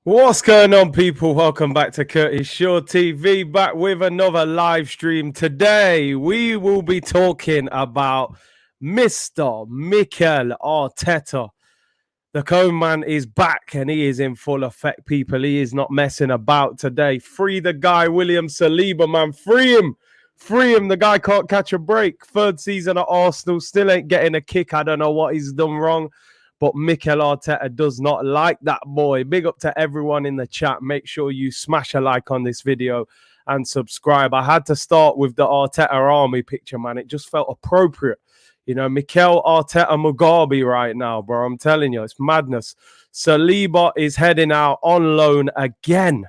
What's going on, people? Welcome back to Curtis Shaw TV, back with another live stream. Today, we will be talking about Mr. Mikel Arteta. The cone man is back and he is in full effect, people. He is not messing about today. Free the guy, William Saliba, man. Free him. Free him. The guy can't catch a break. Third season at Arsenal, still ain't getting a kick. I don't know what he's done wrong. But Mikel Arteta does not like that boy. Big up to everyone in the chat. Make sure you smash a like on this video and subscribe. I had to start with the Arteta army picture, man. It just felt appropriate. You know, Mikel Arteta Mugabe right now, bro. I'm telling you, it's madness. Saliba is heading out on loan again.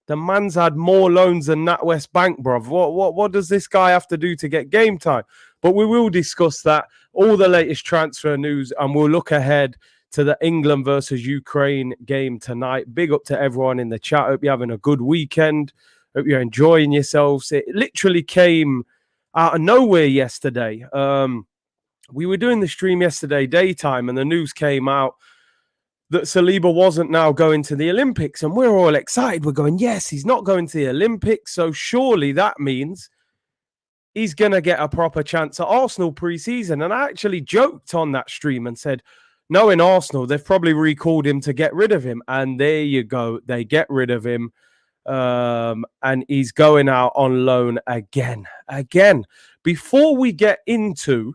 The man's had more loans than NatWest Bank, bro. What does this guy have to do to get game time? But we will discuss that, all the latest transfer news, and we'll look ahead to the England versus Ukraine game tonight. Big up to everyone in the chat. Hope you're having a good weekend. Hope you're enjoying yourselves. It literally came out of nowhere yesterday. We were doing the stream yesterday daytime, and the news came out that Saliba wasn't now going to the Olympics, and we're all excited. We're going, yes, he's not going to the Olympics, so surely that means he's going to get a proper chance at Arsenal pre-season. And I actually joked on that stream and said, no, in Arsenal, they've probably recalled him to get rid of him. And there you go. They get rid of him. And he's going out on loan again. Before we get into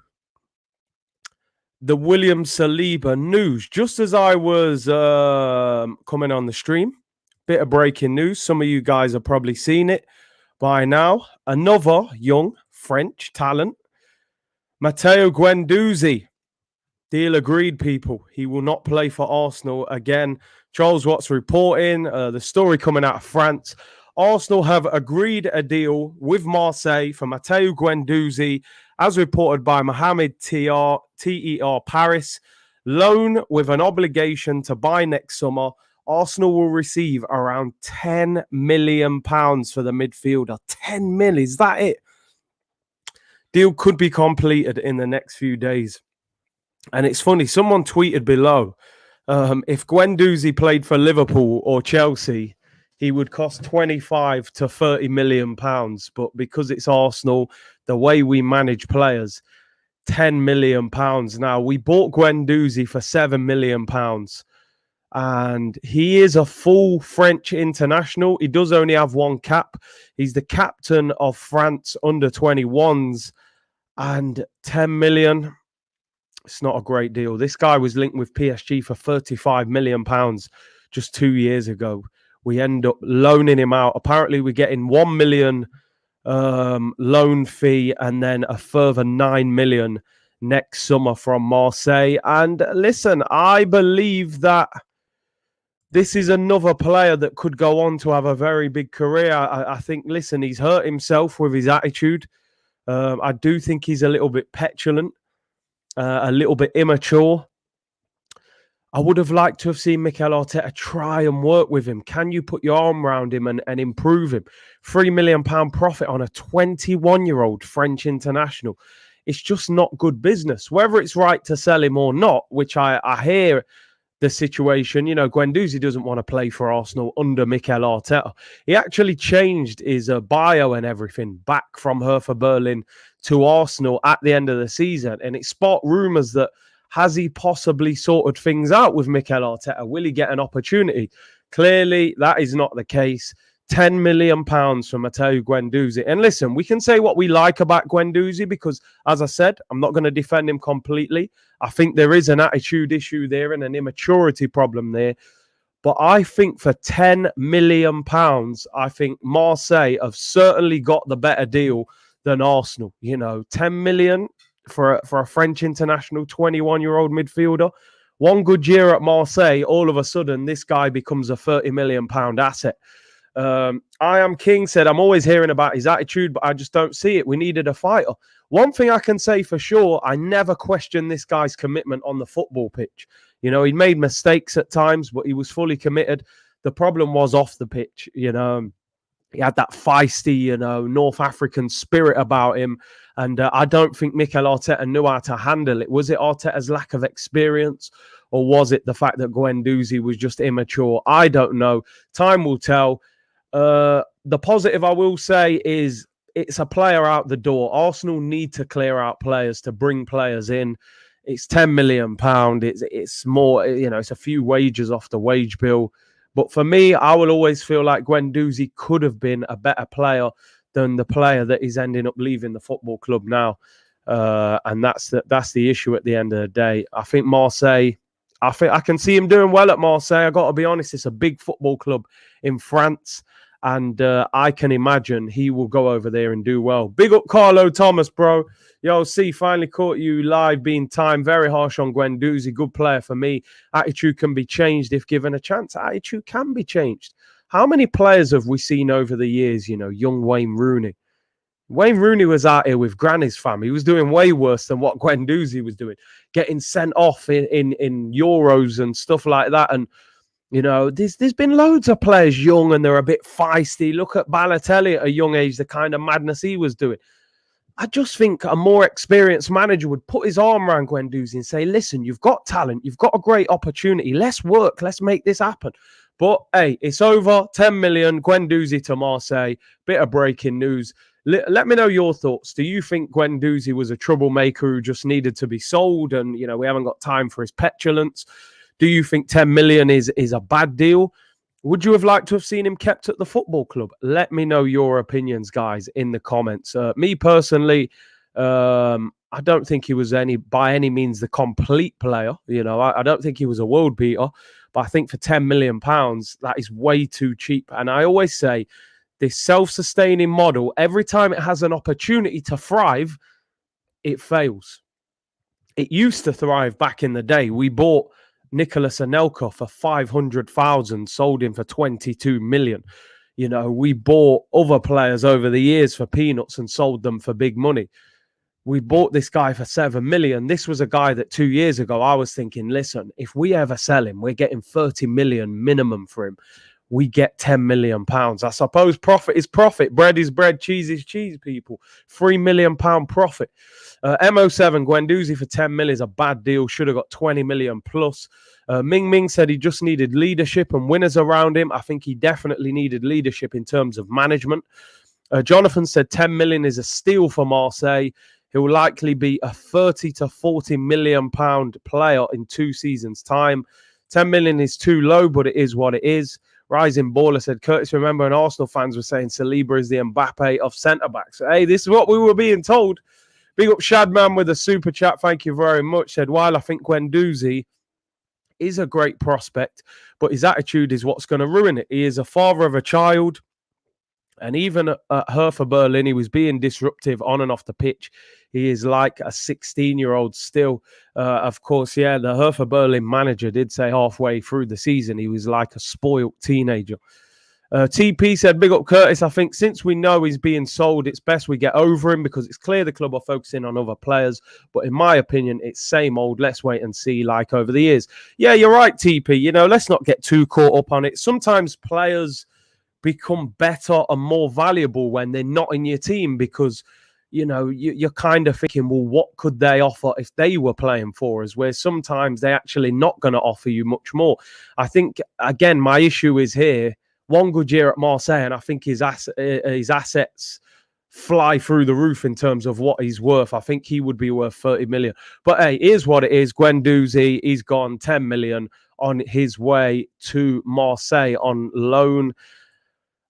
the William Saliba news, just as I was coming on the stream, bit of breaking news. Some of you guys have probably seen it by now. Another young French talent, Matteo Guendouzi. Deal agreed, people. He will not play for Arsenal again. Charles Watts reporting the story coming out of France. Arsenal have agreed a deal with Marseille for Matteo Guendouzi, as reported by Mohamed TER Paris. Loan with an obligation to buy next summer. Arsenal will receive around £10 million for the midfielder. 10 mil, is that it? Deal could be completed in the next few days. And it's funny, someone tweeted below, if Guendouzi played for Liverpool or Chelsea, he would cost 25 to 30 million pounds. But because it's Arsenal, the way we manage players, 10 million pounds. Now, we bought Guendouzi for 7 million pounds. And he is a full French international. He does only have one cap. He's the captain of France under 21s. And 10 million, it's not a great deal. This guy was linked with PSG for 35 million pounds just 2 years ago. We end up loaning him out. Apparently, we're getting 1 million loan fee and then a further 9 million next summer from Marseille. And listen, I believe that this is another player that could go on to have a very big career. I think, listen, he's hurt himself with his attitude. I do think he's a little bit petulant, a little bit immature. I would have liked to have seen Mikel Arteta try and work with him. Can you put your arm around him and improve him? £3 million profit on a 21-year-old French international. It's just not good business. Whether it's right to sell him or not, which I hear the situation. You know, Guendouzi doesn't want to play for Arsenal under Mikel Arteta. He actually changed his bio and everything back from Hertha Berlin to Arsenal at the end of the season. And it sparked rumours that, has he possibly sorted things out with Mikel Arteta? Will he get an opportunity? Clearly, that is not the case. £10 million for Matteo Guendouzi. And listen, we can say what we like about Guendouzi because, as I said, I'm not going to defend him completely. I think there is an attitude issue there and an immaturity problem there. But I think for £10 million, I think Marseille have certainly got the better deal than Arsenal. You know, 10 million for a French international 21-year-old midfielder. One good year at Marseille, all of a sudden, this guy becomes a £30 million asset. I Am King said, I'm always hearing about his attitude, but I just don't see it. We needed a fighter. One thing I can say for sure, I never questioned this guy's commitment on the football pitch. You know, he made mistakes at times, but he was fully committed. The problem was off the pitch, you know. He had that feisty, you know, North African spirit about him. And I don't think Mikel Arteta knew how to handle it. Was it Arteta's lack of experience? Or was it the fact that Guendouzi was just immature? I don't know. Time will tell. The positive I will say is it's a player out the door. Arsenal need to clear out players to bring players in. It's £10 million. It's more, it's a few wages off the wage bill. But for me, I will always feel like Guendouzi could have been a better player than the player that is ending up leaving the football club now. And that's the issue at the end of the day. I think Marseille, I can see him doing well at Marseille. I got to be honest, it's a big football club in France. And I can imagine he will go over there and do well. Big up Carlo Thomas, bro. Yo, finally caught you live being timed. Very harsh on Guendouzi. Good player for me. Attitude can be changed if given a chance. Attitude can be changed. How many players have we seen over the years, young Wayne Rooney? Wayne Rooney was out here with Granny's fam. He was doing way worse than what Guendouzi was doing. Getting sent off in Euros and stuff like that. And there's been loads of players young and they're a bit feisty. Look at Balotelli at a young age, the kind of madness he was doing. I just think a more experienced manager would put his arm around Guendouzi and say, listen, you've got talent. You've got a great opportunity. Let's work. Let's make this happen. But, hey, it's over. 10 million, Guendouzi to Marseille. Bit of breaking news. Let me know your thoughts. Do you think Guendouzi was a troublemaker who just needed to be sold and, we haven't got time for his petulance? Do you think 10 million is a bad deal? Would you have liked to have seen him kept at the football club? Let me know your opinions, guys, in the comments. Me personally, I don't think he was by any means the complete player. I don't think he was a world beater. But I think for £10 million, that is way too cheap. And I always say this self-sustaining model, every time it has an opportunity to thrive, it fails. It used to thrive back in the day. We bought Nicolas Anelka for 500,000, sold him for 22 million. We bought other players over the years for peanuts and sold them for big money. We bought this guy for 7 million. This was a guy that 2 years ago, I was thinking, listen, if we ever sell him, we're getting 30 million minimum for him. We get £10 million. I suppose profit is profit. Bread is bread. Cheese is cheese, people. £3 million profit. MO7, Guendouzi for 10 million is a bad deal. Should have got 20 million plus. Ming Ming said he just needed leadership and winners around him. I think he definitely needed leadership in terms of management. Jonathan said 10 million is a steal for Marseille. He will likely be a 30 to 40 million pound player in 2 seasons' time. 10 million is too low, but it is what it is. Rising Baller said, Curtis, remember, and Arsenal fans were saying Saliba is the Mbappe of centre-backs. Hey, this is what we were being told. Big up Shadman with a super chat. Thank you very much. Said, while I think Guendouzi is a great prospect, but his attitude is what's going to ruin it. He is a father of a child. And even at Hertha Berlin, he was being disruptive on and off the pitch. He is like a 16-year-old still. Of course, the Hertha Berlin manager did say halfway through the season he was like a spoilt teenager. TP said, big up Curtis. I think since we know he's being sold, it's best we get over him because it's clear the club are focusing on other players. But in my opinion, it's same old. Let's wait and see like over the years. Yeah, you're right, TP. Let's not get too caught up on it. Sometimes players become better and more valuable when they're not in your team because, you're kind of thinking, well, what could they offer if they were playing for us? Where sometimes they're actually not going to offer you much more. I think, again, my issue is here. One good year at Marseille, and I think his assets fly through the roof in terms of what he's worth. I think he would be worth 30 million. But hey, here's what it is. Guendouzi, he's gone 10 million on his way to Marseille on loan.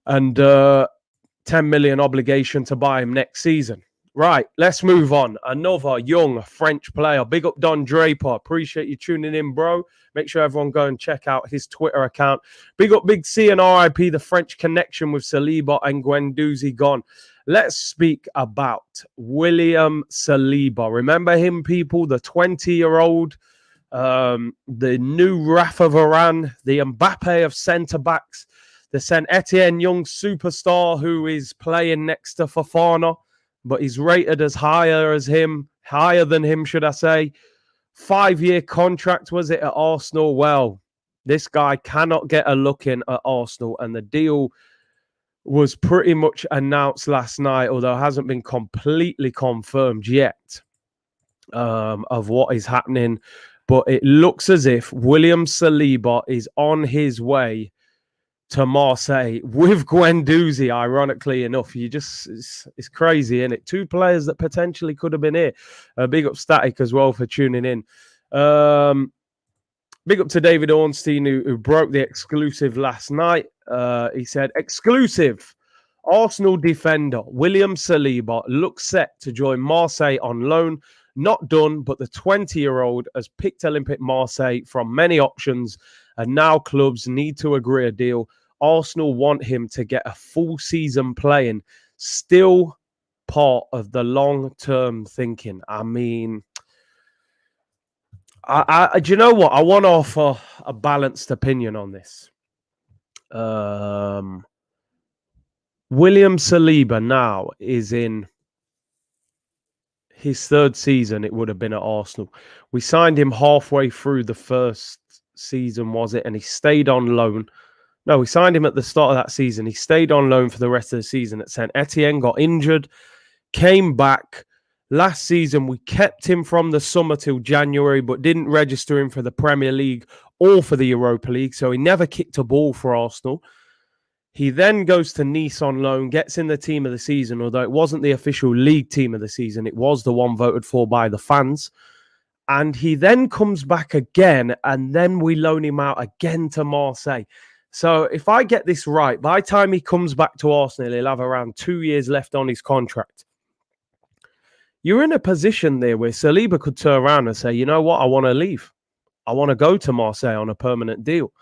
And 10 million obligation to buy him next season. Right, let's move on. Another young French player. Big up Don Draper. Appreciate you tuning in, bro. Make sure everyone go and check out his Twitter account. Big up Big C and RIP, the French connection with Saliba and Guendouzi gone. Let's speak about William Saliba. Remember him, people? The 20-year-old, the new Rafa Varane, the Mbappe of centre-backs. The Saint Etienne young superstar who is playing next to Fofana, but he's rated as higher than him, should I say. 5-year contract, was it, at Arsenal? Well, this guy cannot get a look in at Arsenal, and the deal was pretty much announced last night, although it hasn't been completely confirmed yet of what is happening. but it looks as if William Saliba is on his way to Marseille with Guendouzi, ironically enough. It's crazy, isn't it? Two players that potentially could have been here. Big up Static as well for tuning in. Big up to David Ornstein, who broke the exclusive last night. He said, exclusive. Arsenal defender William Saliba looks set to join Marseille on loan. Not done, but the 20-year-old has picked Olympique Marseille from many options, and now clubs need to agree a deal. Arsenal want him to get a full season playing. Still part of the long-term thinking. I mean, do you know what? I want to offer a balanced opinion on this. William Saliba now is in his third season. It would have been at Arsenal. We signed him halfway through the first season, was it? And he stayed on loan. No, we signed him at the start of that season. He stayed on loan for the rest of the season at Saint Etienne, got injured, came back. Last season, we kept him from the summer till January, but didn't register him for the Premier League or for the Europa League. So he never kicked a ball for Arsenal. He then goes to Nice on loan, gets in the team of the season, although it wasn't the official league team of the season. It was the one voted for by the fans. And he then comes back again, and then we loan him out again to Marseille. So if I get this right, by the time he comes back to Arsenal, he'll have around 2 years left on his contract. You're in a position there where Saliba could turn around and say, you know what, I want to leave. I want to go to Marseille on a permanent deal.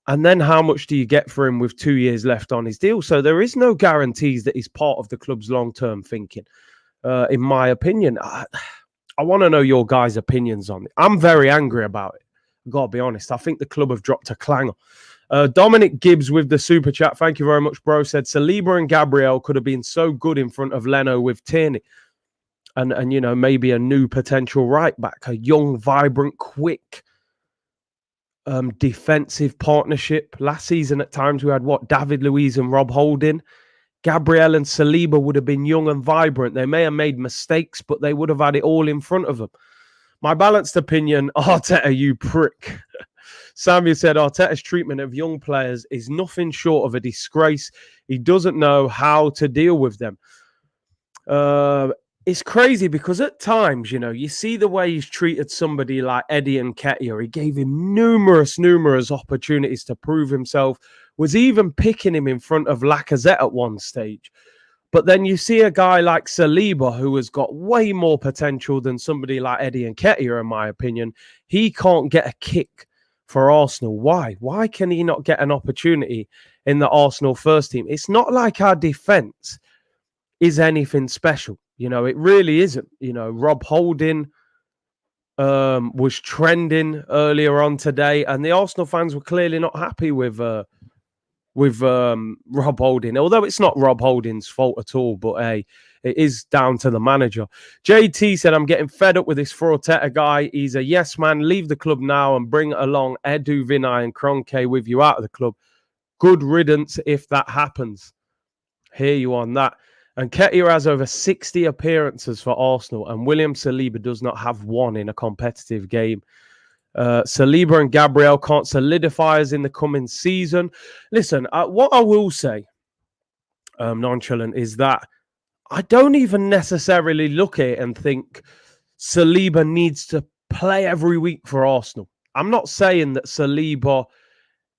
And then how much do you get for him with 2 years left on his deal? So there is no guarantees that he's part of the club's long-term thinking, in my opinion. I want to know your guys' opinions on it. I'm very angry about it. I've got to be honest. I think the club have dropped a clanger. Dominic Gibbs with the super chat. Thank you very much, bro. Said Saliba and Gabriel could have been so good in front of Leno with Tierney. And you know, maybe a new potential right back, a young, vibrant, quick defensive partnership. Last season at times we had David Luiz and Rob Holding. Gabriel and Saliba would have been young and vibrant. They may have made mistakes, but they would have had it all in front of them. My balanced opinion, Arteta, you prick. Samuel said Arteta's treatment of young players is nothing short of a disgrace. He doesn't know how to deal with them. It's crazy because at times, you know, you see the way he's treated somebody like Eddie Nketiah. He gave him numerous opportunities to prove himself, was even picking him in front of Lacazette at one stage. But then you see a guy like Saliba, who has got way more potential than somebody like Eddie Nketiah, in my opinion. He can't get a kick for Arsenal. Why? Why can he not get an opportunity in the Arsenal first team? It's not like our defense is anything special. You know, it really isn't. You know, Rob Holding was trending earlier on today, and the Arsenal fans were clearly not happy with Rob Holding. Although it's not Rob Holding's fault at all, but hey, it is down to the manager. JT said, I'm getting fed up with this Arteta guy. He's a yes man. Leave the club now and bring along Edu, Vinay and Kroenke with you out of the club. Good riddance if that happens. Hear you on that. And Nketiah has over 60 appearances for Arsenal, and William Saliba does not have one in a competitive game. Saliba and Gabriel can't solidify us in the coming season. Listen, what I will say, nonchalant, is that I don't even necessarily look at it and think Saliba needs to play every week for Arsenal. I'm not saying that Saliba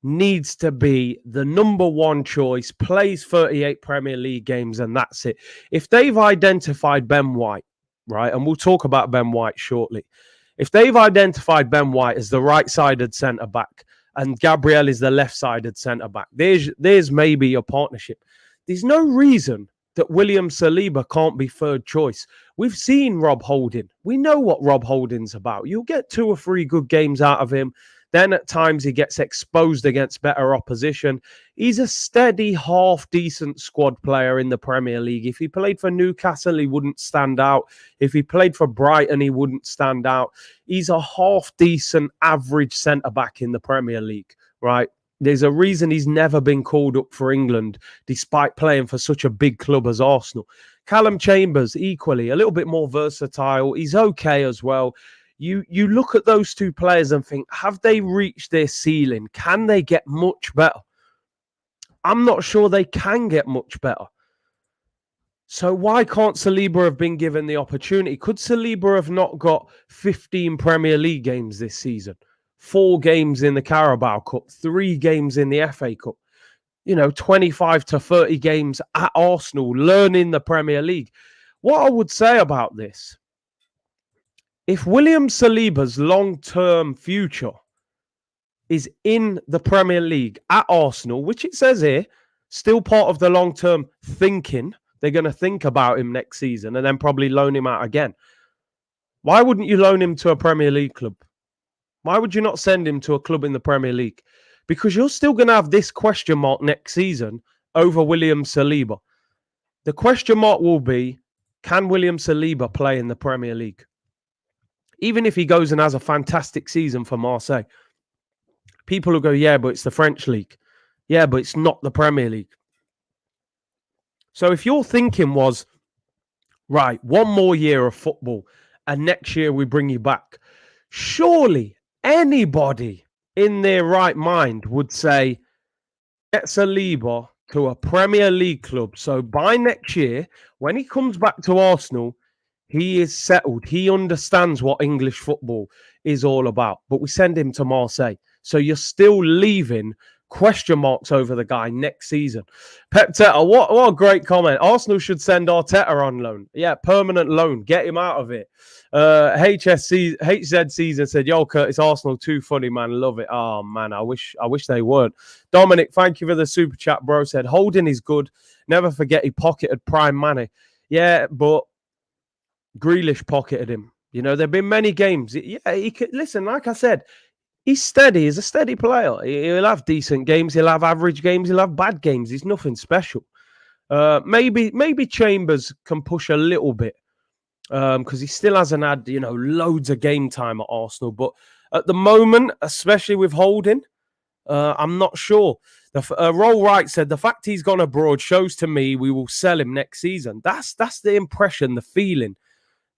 needs to be the number one choice, plays 38 Premier League games, and that's it. If they've identified Ben White, right, and we'll talk about Ben White shortly. If they've identified Ben White as the right-sided centre-back and Gabriel is the left-sided centre-back, there's maybe a partnership. There's no reason that William Saliba can't be third choice. We've seen Rob Holding. We know what Rob Holding's about. You'll get 2 or 3 good games out of him. Then at times he gets exposed against better opposition. He's a steady, half-decent squad player in the Premier League. If he played for Newcastle, he wouldn't stand out. If he played for Brighton, he wouldn't stand out. He's a half-decent, average centre-back in the Premier League, right? There's a reason he's never been called up for England, despite playing for such a big club as Arsenal. Callum Chambers, equally, a little bit more versatile. He's okay as well. You look at those two players and think, have they reached their ceiling? Can they get much better? I'm not sure they can get much better. So why can't Saliba have been given the opportunity? Could Saliba have not got 15 Premier League games this season? 4 games in the Carabao Cup, 3 games in the FA Cup. 25 to 30 games at Arsenal, learning the Premier League. What I would say about this, if William Saliba's long-term future is in the Premier League at Arsenal, which it says here, still part of the long-term thinking, they're going to think about him next season and then probably loan him out again. Why wouldn't you loan him to a Premier League club? Why would you not send him to a club in the Premier League? Because you're still going to have this question mark next season over William Saliba. The question mark will be, can William Saliba play in the Premier League? Even if he goes and has a fantastic season for Marseille, people will go, yeah, but it's the French league. Yeah, but it's not the Premier League. So if your thinking was, right, 1 more year of football and next year we bring you back, surely anybody in their right mind would say, get Saliba to a Premier League club. So by next year, when he comes back to Arsenal, he is settled. He understands what English football is all about. But we send him to Marseille. So you're still leaving question marks over the guy next season. Pep Teta, what a great comment. Arsenal should send Arteta on loan. Yeah, permanent loan. Get him out of it. HZ season said, yo, Curtis, Arsenal too funny, man. Love it. Oh, man, I wish they weren't. Dominic, thank you for the super chat, bro. Said, Holding is good. Never forget he pocketed prime money. Yeah, but Grealish pocketed him. There have been many games. Yeah, he could, listen, like I said, he's steady. He's a steady player. He'll have decent games. He'll have average games. He'll have bad games. He's nothing special. Maybe Chambers can push a little bit because he still hasn't had, loads of game time at Arsenal. But at the moment, especially with Holding, I'm not sure. Roll Right said, the fact he's gone abroad shows to me we will sell him next season. That's the impression, the feeling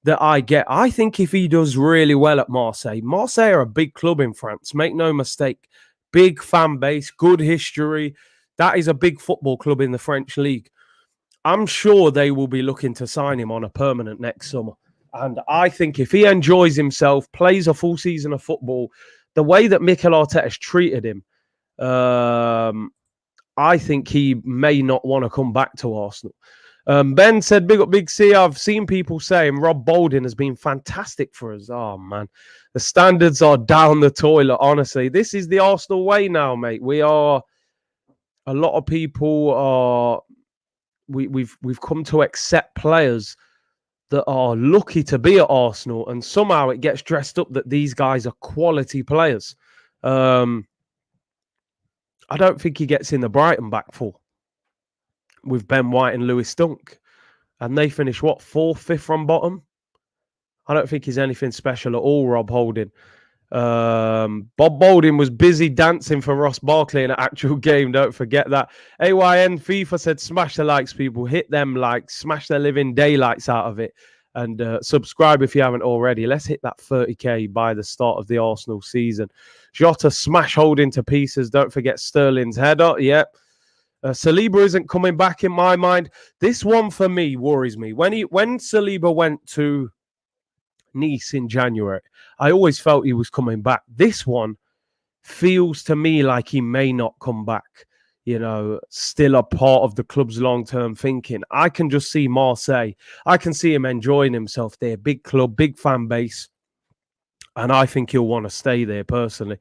that I get. I think if he does really well at Marseille are a big club in France, make no mistake. Big fan base, good history. That is a big football club in the French league. I'm sure they will be looking to sign him on a permanent next summer. And I think if he enjoys himself, plays a full season of football, the way that Mikel Arteta has treated him, I think he may not want to come back to Arsenal. Ben said, big up, Big C. I've seen people saying Rob Holding has been fantastic for us. Oh, man. The standards are down the toilet, honestly. This is the Arsenal way now, mate. A lot of people are... We've come to accept players that are lucky to be at Arsenal, and somehow it gets dressed up that these guys are quality players. I don't think he gets in the Brighton back four with Ben White and Lewis Dunk. And they finish, 4th, 5th from bottom? I don't think he's anything special at all, Rob Holding. Bob Bolding was busy dancing for Ross Barkley in an actual game. Don't forget that. AYN FIFA said, smash the likes, people. Hit them likes. Smash the living daylights out of it. And subscribe if you haven't already. Let's hit that 30k by the start of the Arsenal season. Jota smash Holding to pieces. Don't forget Sterling's header. Yep. Saliba isn't coming back in my mind. This one for me worries me. When Saliba went to Nice in January, I always felt he was coming back. This one feels to me like he may not come back. Still a part of the club's long-term thinking. I can just see Marseille. I can see him enjoying himself there. Big club, big fan base. And I think he'll want to stay there personally.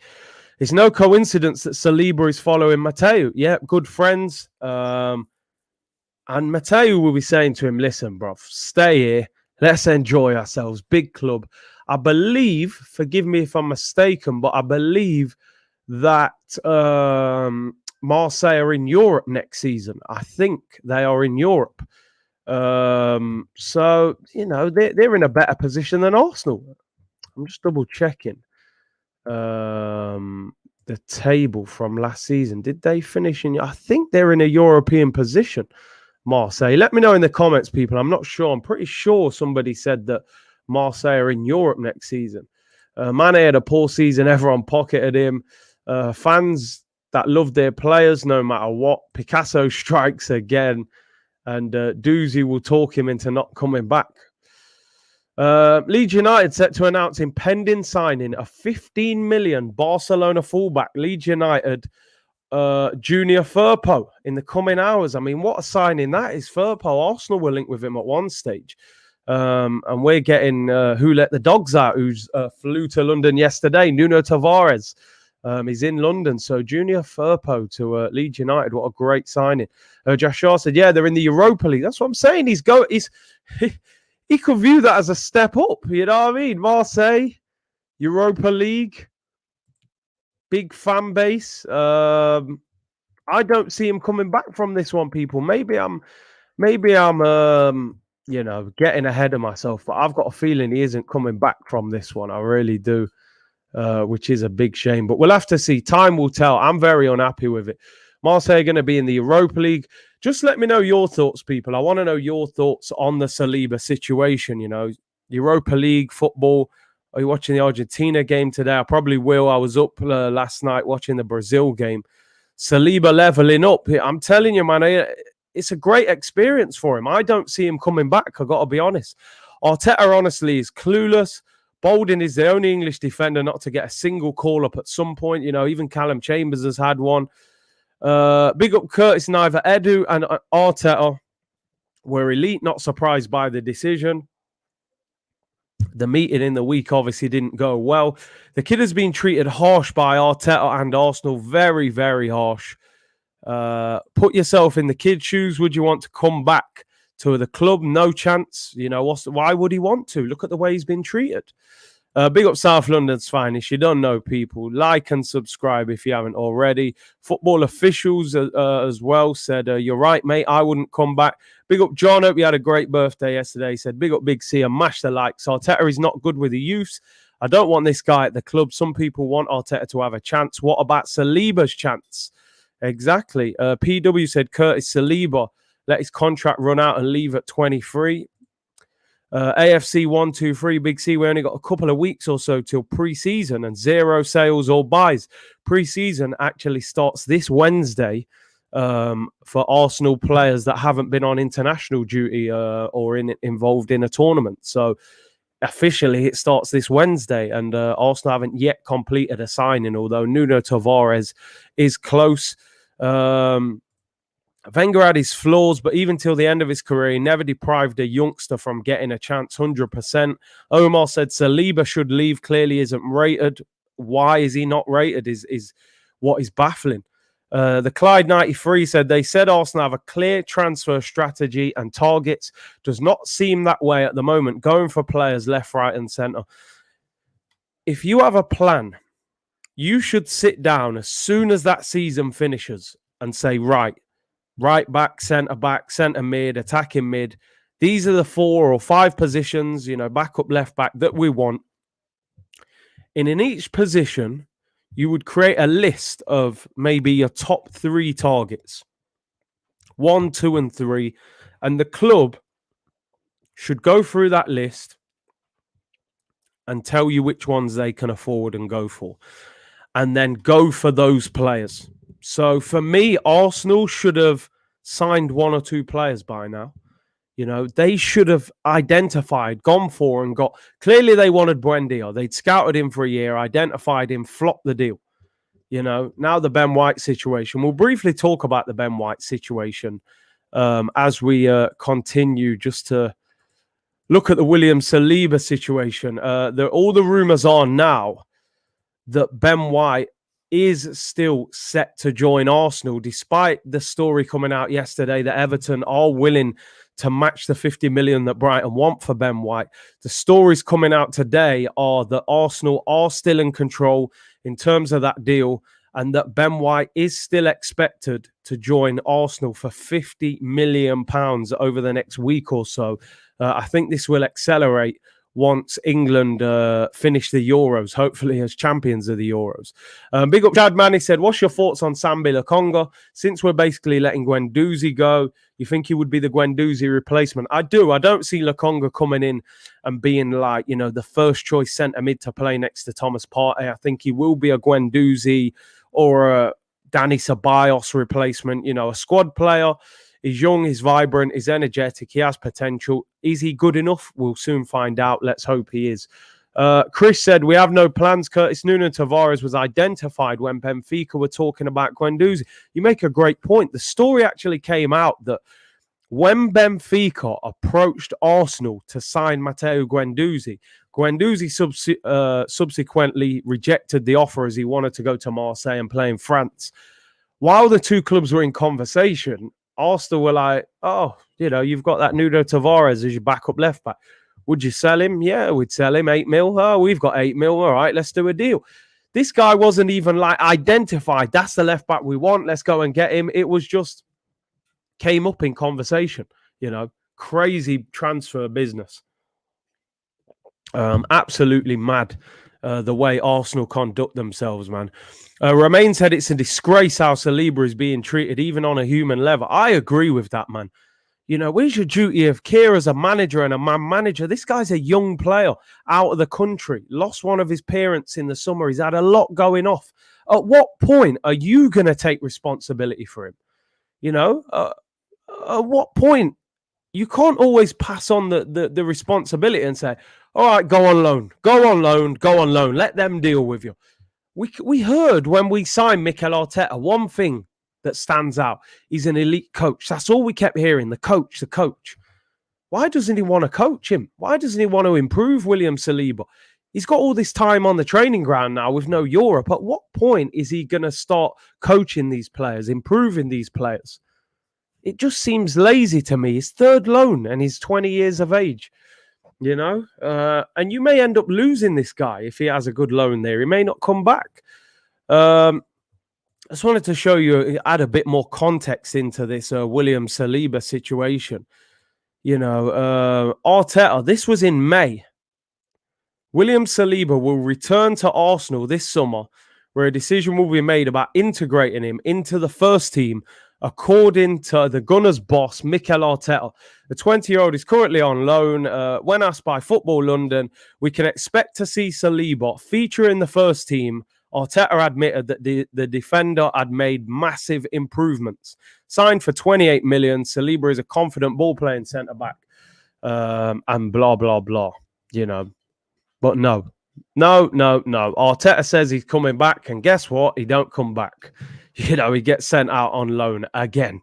It's no coincidence that Saliba is following Mateo. Yeah, good friends. And Mateo will be saying to him, listen, bro, stay here. Let's enjoy ourselves. Big club. I believe, forgive me if I'm mistaken, but I believe that Marseille are in Europe next season. I think they are in Europe. So, they're in a better position than Arsenal. I'm just double checking. The table from last season. Did they finish in? I think they're in a European position, Marseille. Let me know in the comments, people. I'm not sure. I'm pretty sure somebody said that Marseille are in Europe next season. Mane had a poor season. Everyone pocketed him. Fans that love their players no matter what. Picasso strikes again. And Doozy will talk him into not coming back. Leeds United set to announce impending signing a 15 million Barcelona fullback, Leeds United Junior Firpo, in the coming hours. I mean, what a signing that is. Firpo, Arsenal were linked with him at one stage. And we're getting who let the dogs out, who's flew to London yesterday, Nuno Tavares. He's in London. So Junior Firpo to Leeds United. What a great signing. Joshua said, yeah, they're in the Europa League. That's what I'm saying. He could view that as a step up. You know what I mean? Marseille, Europa League, big fan base. I don't see him coming back from this one, people. Maybe I'm getting ahead of myself, but I've got a feeling he isn't coming back from this one. I really do. Which is a big shame. But we'll have to see. Time will tell. I'm very unhappy with it. Marseille are going to be in the Europa League. Just let me know your thoughts, people. I want to know your thoughts on the Saliba situation. You know, Europa League football. Are you watching the Argentina game today? I probably will. I was up last night watching the Brazil game. Saliba leveling up. I'm telling you, man, it's a great experience for him. I don't see him coming back. I've got to be honest. Arteta, honestly, is clueless. Bolden is the only English defender not to get a single call-up at some point. You know, even Callum Chambers has had one. Big up Curtis, neither Edu and Arteta were elite. Not surprised by the decision. The meeting in the week obviously didn't go well. The kid has been treated harsh by Arteta and Arsenal. Very, very harsh. Put yourself in the kid's shoes. Would you want to come back to the club? No chance. You know, why would he want to? Look at the way he's been treated. Big up South London's finest. You don't know, people. Like and subscribe if you haven't already. Football officials as well said, you're right, mate. I wouldn't come back. Big up John. Hope you had a great birthday yesterday. He said, big up Big C and mash the likes. Arteta is not good with the youths. I don't want this guy at the club. Some people want Arteta to have a chance. What about Saliba's chance? Exactly. PW said, Curtis Saliba let his contract run out and leave at 23. AFC 123, Big C, we only got a couple of weeks or so till pre-season and 0 sales or buys. Pre-season actually starts this Wednesday for Arsenal players that haven't been on international duty or involved in a tournament. So officially it starts this Wednesday, and Arsenal haven't yet completed a signing, although Nuno Tavares is close. Wenger had his flaws, but even till the end of his career, he never deprived a youngster from getting a chance 100%. Omar said Saliba should leave, clearly isn't rated. Why is he not rated is what is baffling. The Clyde 93 said, they said Arsenal have a clear transfer strategy and targets. Does not seem that way at the moment, going for players left, right and centre. If you have a plan, you should sit down as soon as that season finishes and say, right back, centre mid, attacking mid. These are the 4 or 5 positions, you know, back up, left back that we want. And in each position, you would create a list of maybe your top 3 targets. 1, 2, and 3. And the club should go through that list and tell you which ones they can afford and go for. And then go for those players. So for me, Arsenal should have signed 1 or 2 players by now. You know, they should have identified, gone for and got... Clearly, they wanted Buendia. They'd scouted him for a year, identified him, flopped the deal. You know, now the Ben White situation. We'll briefly talk about the Ben White situation as we continue, just to look at the William Saliba situation. All the rumours are now that Ben White is still set to join Arsenal, despite the story coming out yesterday that Everton are willing to match the 50 million that Brighton want for Ben White. The stories coming out today are that Arsenal are still in control in terms of that deal, and that Ben White is still expected to join Arsenal for £50 million over the next week or so. I think this will accelerate once England finish the Euros, hopefully as champions of the Euros. Big up Chad Manny said, what's your thoughts on Sambi Lokonga? Since we're basically letting Guendouzi go, you think he would be the Guendouzi replacement? I do. I don't see Lokonga coming in and being like, the first choice centre mid to play next to Thomas Partey. I think he will be a Guendouzi or a Dani Ceballos replacement, a squad player. He's young, he's vibrant, he's energetic, he has potential. Is he good enough? We'll soon find out. Let's hope he is. Chris said, we have no plans. Curtis Nuno Tavares was identified when Benfica were talking about Guendouzi. You make a great point. The story actually came out that when Benfica approached Arsenal to sign Matteo Guendouzi, subsequently rejected the offer as he wanted to go to Marseille and play in France. While the two clubs were in conversation, Arsenal were like, you've got that Nuno Tavares as your backup left back. Would you sell him? Yeah, we'd sell him 8 mil. Oh, we've got 8 mil. All right, let's do a deal. This guy wasn't even identified. That's the left back we want. Let's go and get him. It was just came up in conversation, crazy transfer business. Absolutely mad the way Arsenal conduct themselves, man. Romain said it's a disgrace how Saliba is being treated, even on a human level. I agree with that, man. Where's your duty of care as a manager and a man manager? This guy's a young player out of the country, lost one of his parents in the summer. He's had a lot going off. At what point are you going to take responsibility for him? At what point? You can't always pass on the responsibility and say, all right, go on loan. Let them deal with you. We heard when we signed Mikel Arteta, one thing that stands out. He's an elite coach. That's all we kept hearing, the coach. Why doesn't he want to coach him? Why doesn't he want to improve William Saliba? He's got all this time on the training ground now with no Europe. At what point is he going to start coaching these players, improving these players? It just seems lazy to me. He's third loan and he's 20 years of age, and you may end up losing this guy if he has a good loan there. He may not come back. I just wanted to show you, add a bit more context into this William Saliba situation. Arteta, this was in May. William Saliba will return to Arsenal this summer, where a decision will be made about integrating him into the first team, according to the Gunners' boss, Mikel Arteta. The 20-year-old is currently on loan. When asked by Football London, we can expect to see Saliba feature in the first team. Arteta admitted that the defender had made massive improvements. Signed for 28 million, Saliba is a confident ball-playing centre-back. And blah, blah, blah, But no. Arteta says he's coming back, and guess what? He don't come back. He gets sent out on loan again.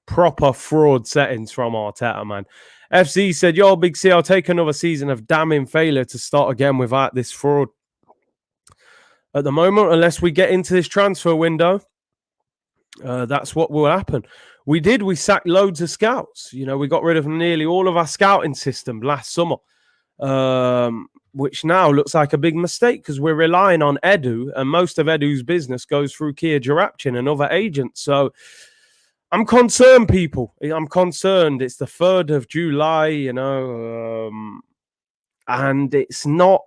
Proper fraud settings from Arteta, man. FC said, yo, Big C, I'll take another season of damning failure to start again without this fraud. At the moment, unless we get into this transfer window, that's what will happen. We sacked loads of scouts. We got rid of nearly all of our scouting system last summer. Which now looks like a big mistake because we're relying on Edu, and most of Edu's business goes through Kia Jarapchin and other agents. So I'm concerned, people. I'm concerned. It's the 3rd of July, and it's not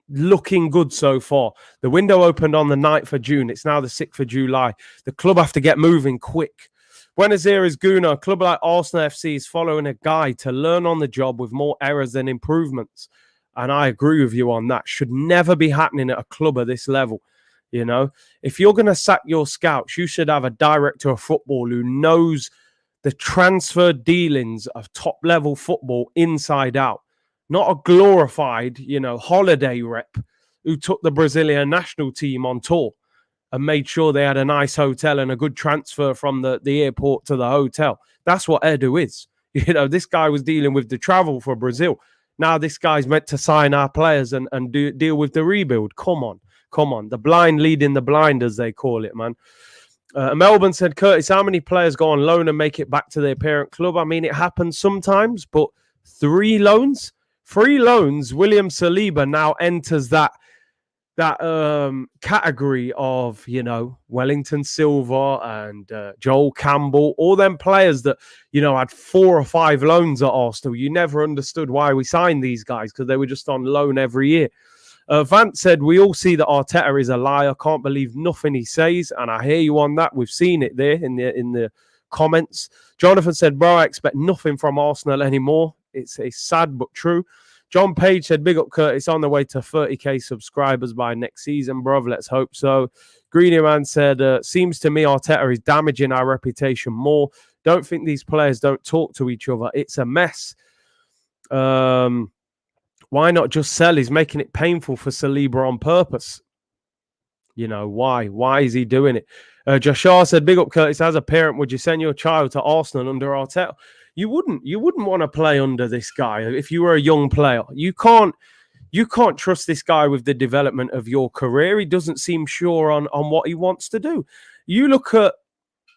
looking good so far. The window opened on the 9th of June. It's now the 6th of July. The club have to get moving quick. Buenos Aires Guna, a club like Arsenal FC is following a guide to learn on the job with more errors than improvements. And I agree with you on that. Should never be happening at a club of this level. If you're going to sack your scouts, you should have a director of football who knows the transfer dealings of top-level football inside out. Not a glorified, holiday rep who took the Brazilian national team on tour and made sure they had a nice hotel and a good transfer from the airport to the hotel. That's what Edu is. This guy was dealing with the travel for Brazil. Now this guy's meant to sign our players and deal with the rebuild. Come on. The blind leading the blind, as they call it, man. Melbourne said, Curtis, how many players go on loan and make it back to their parent club? I mean, it happens sometimes, but 3 loans? 3 loans, William Saliba now enters that category of, Wellington Silva and Joel Campbell, all them players that, had 4 or 5 loans at Arsenal. You never understood why we signed these guys because they were just on loan every year. Vance said, we all see that Arteta is a liar. Can't believe nothing he says. And I hear you on that. We've seen it there in the comments. Jonathan said, bro, I expect nothing from Arsenal anymore. It's sad but true. John Page said, big up Curtis, on the way to 30k subscribers by next season, bruv. Let's hope so. Greeny Man said, seems to me Arteta is damaging our reputation more. Don't think these players don't talk to each other. It's a mess. Why not just sell? He's making it painful for Saliba on purpose. Why? Why is he doing it? Joshua said, big up Curtis, as a parent, would you send your child to Arsenal under Arteta? You wouldn't want to play under this guy if you were a young player. You can't trust this guy with the development of your career. He doesn't seem sure on what he wants to do. You look at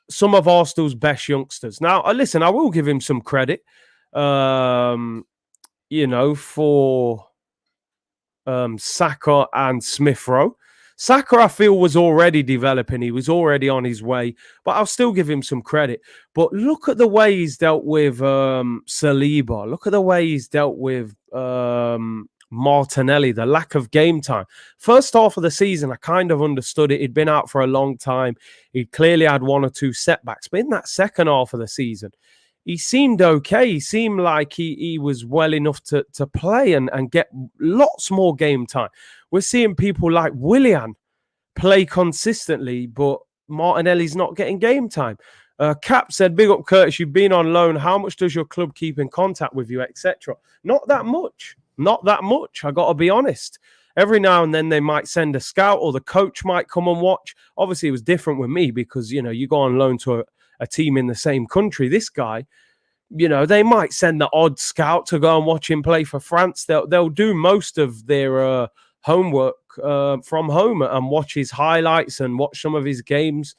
some of Arsenal's best youngsters. Now, listen, I will give him some credit, for Xhaka and Smith Rowe. Xhaka, I feel, was already developing. He was already on his way, but I'll still give him some credit. But look at the way he's dealt with Saliba. Look at the way he's dealt with Martinelli, the lack of game time. First half of the season, I kind of understood it. He'd been out for a long time. He clearly had 1 or 2 setbacks. But in that second half of the season, he seemed okay. He seemed like he was well enough to play and get lots more game time. We're seeing people like Willian play consistently, but Martinelli's not getting game time. Cap said, big up Curtis, you've been on loan. How much does your club keep in contact with you, etc.? Not that much. Not that much. I got to be honest. Every now and then they might send a scout or the coach might come and watch. Obviously, it was different with me because, you go on loan to a team in the same country. This guy, they might send the odd scout to go and watch him play for France. They'll do most of their homework from home and watch his highlights and watch some of his games.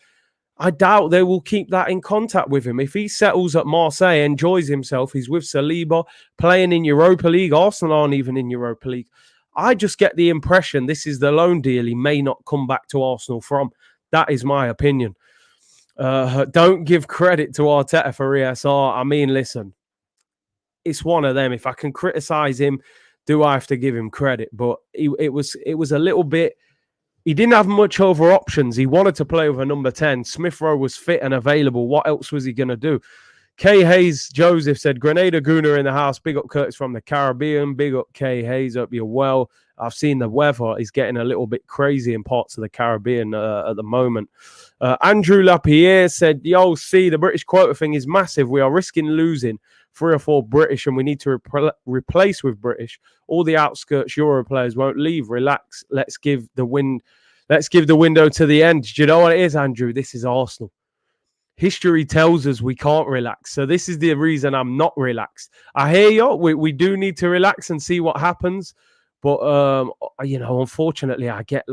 I doubt they will keep that in contact with him. If he settles at Marseille, enjoys himself, he's with Saliba, playing in Europa League. Arsenal aren't even in Europa League. I just get the impression this is the loan deal he may not come back to Arsenal from. That is my opinion. Don't give credit to Arteta for ESR. I mean, listen, it's one of them. If I can criticize him, do I have to give him credit? But it was a little bit. He didn't have much over options. He wanted to play with a number 10. Smith Rowe was fit and available. What else was he going to do? K. Hayes Joseph said, Grenada Guna in the house. Big up Curtis from the Caribbean. Big up K. Hayes. Hope you're well. I've seen the weather is getting a little bit crazy in parts of the Caribbean at the moment. Andrew Lapierre said, yo, see, the British quota thing is massive. We are risking losing 3 or 4 British and we need to replace with British. All the outskirts Euro players won't leave. Relax. Let's give the window to the end. Do you know what it is, Andrew? This is Arsenal. History tells us we can't relax. So this is the reason I'm not relaxed. I hear you. We do need to relax and see what happens. But, unfortunately, I get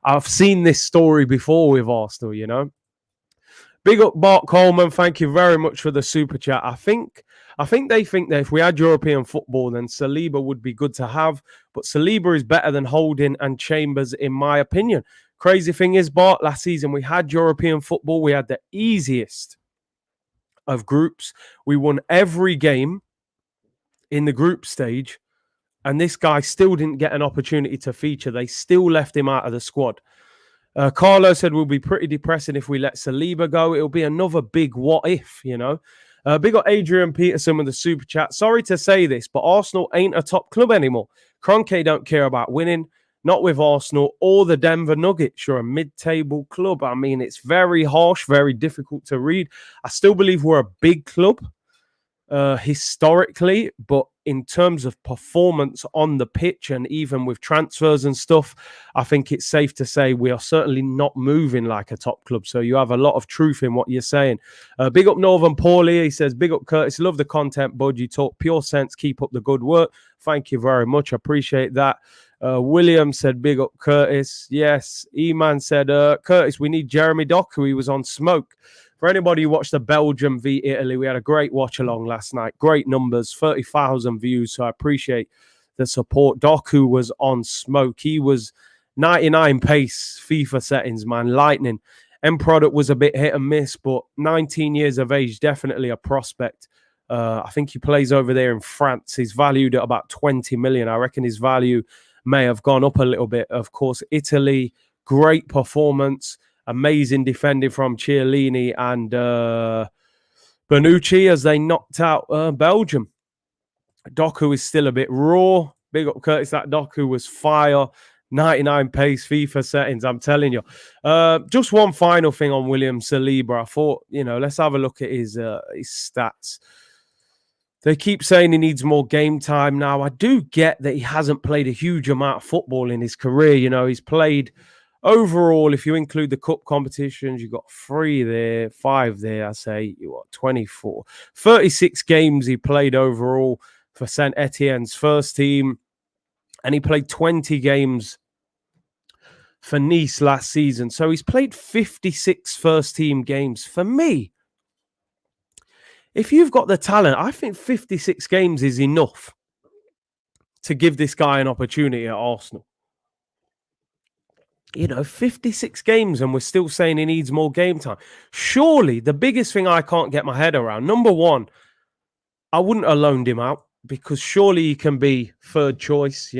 I've seen this story before with Arsenal, Big up Bart Coleman. Thank you very much for the super chat. I think they think that if we had European football, then Saliba would be good to have. But Saliba is better than Holding and Chambers, in my opinion. Crazy thing is, Bart, last season we had European football. We had the easiest of groups. We won every game in the group stage. And this guy still didn't get an opportunity to feature. They still left him out of the squad. Carlo said, we'll be pretty depressing if we let Saliba go. It'll be another big what if, Big up Adrian Peterson with the super chat. Sorry to say this, but Arsenal ain't a top club anymore. Kroenke don't care about winning. Not with Arsenal or the Denver Nuggets. You're a mid-table club. I mean, it's very harsh, very difficult to read. I still believe we're a big club historically, but in terms of performance on the pitch and even with transfers and stuff, I think it's safe to say we are certainly not moving like a top club. So you have a lot of truth in what you're saying. Big up Northern Paulie. He says, big up Curtis. Love the content, bud. You talk pure sense. Keep up the good work. Thank you very much. I appreciate that. William said, big up Curtis. Yes. E-Man said, Curtis, we need Jeremy Doku. He was on smoke. For anybody who watched the Belgium v Italy, we had a great watch along last night. Great numbers, 30,000 views. So I appreciate the support. Doku was on smoke. He was 99 pace, FIFA settings, man, lightning. End product was a bit hit and miss, but 19 years of age, definitely a prospect. I think he plays over there in France. He's valued at about 20 million. I reckon his value may have gone up a little bit. Of course, Italy, great performance, amazing defending from Chiellini and Bonucci as they knocked out Belgium. Doku is still a bit raw. Big up Curtis, that Doku was fire. 99 pace FIFA settings, I'm telling you. Just one final thing on William Saliba. I thought, let's have a look at his stats. They keep saying he needs more game time now. I do get that he hasn't played a huge amount of football in his career. He's played overall, if you include the cup competitions, you've got 5 there. I say, 24. 36 games he played overall for Saint Etienne's first team. And he played 20 games for Nice last season. So he's played 56 first team games. For me, if you've got the talent, I think 56 games is enough to give this guy an opportunity at Arsenal. 56 games and we're still saying he needs more game time. Surely the biggest thing I can't get my head around, number one, I wouldn't have loaned him out because surely he can be third choice,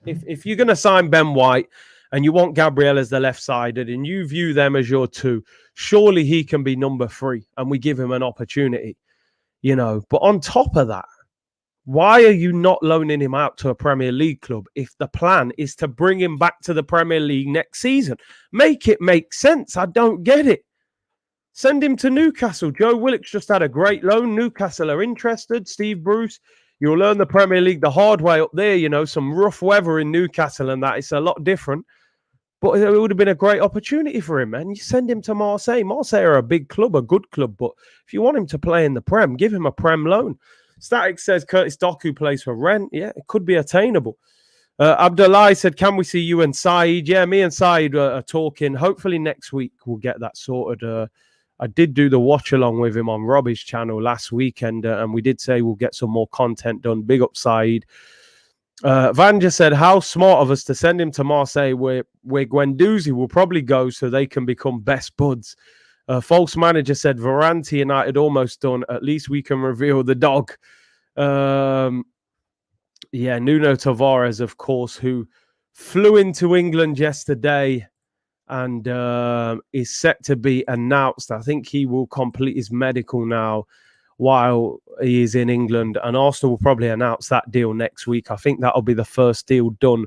If you're going to sign Ben White and you want Gabriel as the left-sided and you view them as your two, surely he can be number 3 and we give him an opportunity. But on top of that, why are you not loaning him out to a Premier League club if the plan is to bring him back to the Premier League next season? Make it make sense. I don't get it. Send him to Newcastle. Joe Willock's just had a great loan. Newcastle are interested. Steve Bruce, you'll learn the Premier League the hard way up there. Some rough weather in Newcastle and that. It's a lot different. But it would have been a great opportunity for him, man. You send him to Marseille. Marseille are a big club, a good club. But if you want him to play in the Prem, give him a Prem loan. Static says Curtis Doku plays for rent. Yeah, it could be attainable. Abdullah said, can we see you and Saeed? Yeah, me and Saeed are talking. Hopefully next week we'll get that sorted. I did do the watch along with him on Robbie's channel last weekend, and we did say we'll get some more content done. Big up Saeed. Vanja said, how smart of us to send him to Marseille where Guendouzi will probably go so they can become best buds. False manager said, Varane to United almost done. At least we can reveal the dog. Nuno Tavares, of course, who flew into England yesterday and is set to be announced. I think he will complete his medical now while he is in England, and Arsenal will probably announce that deal next week. I think that'll be the first deal done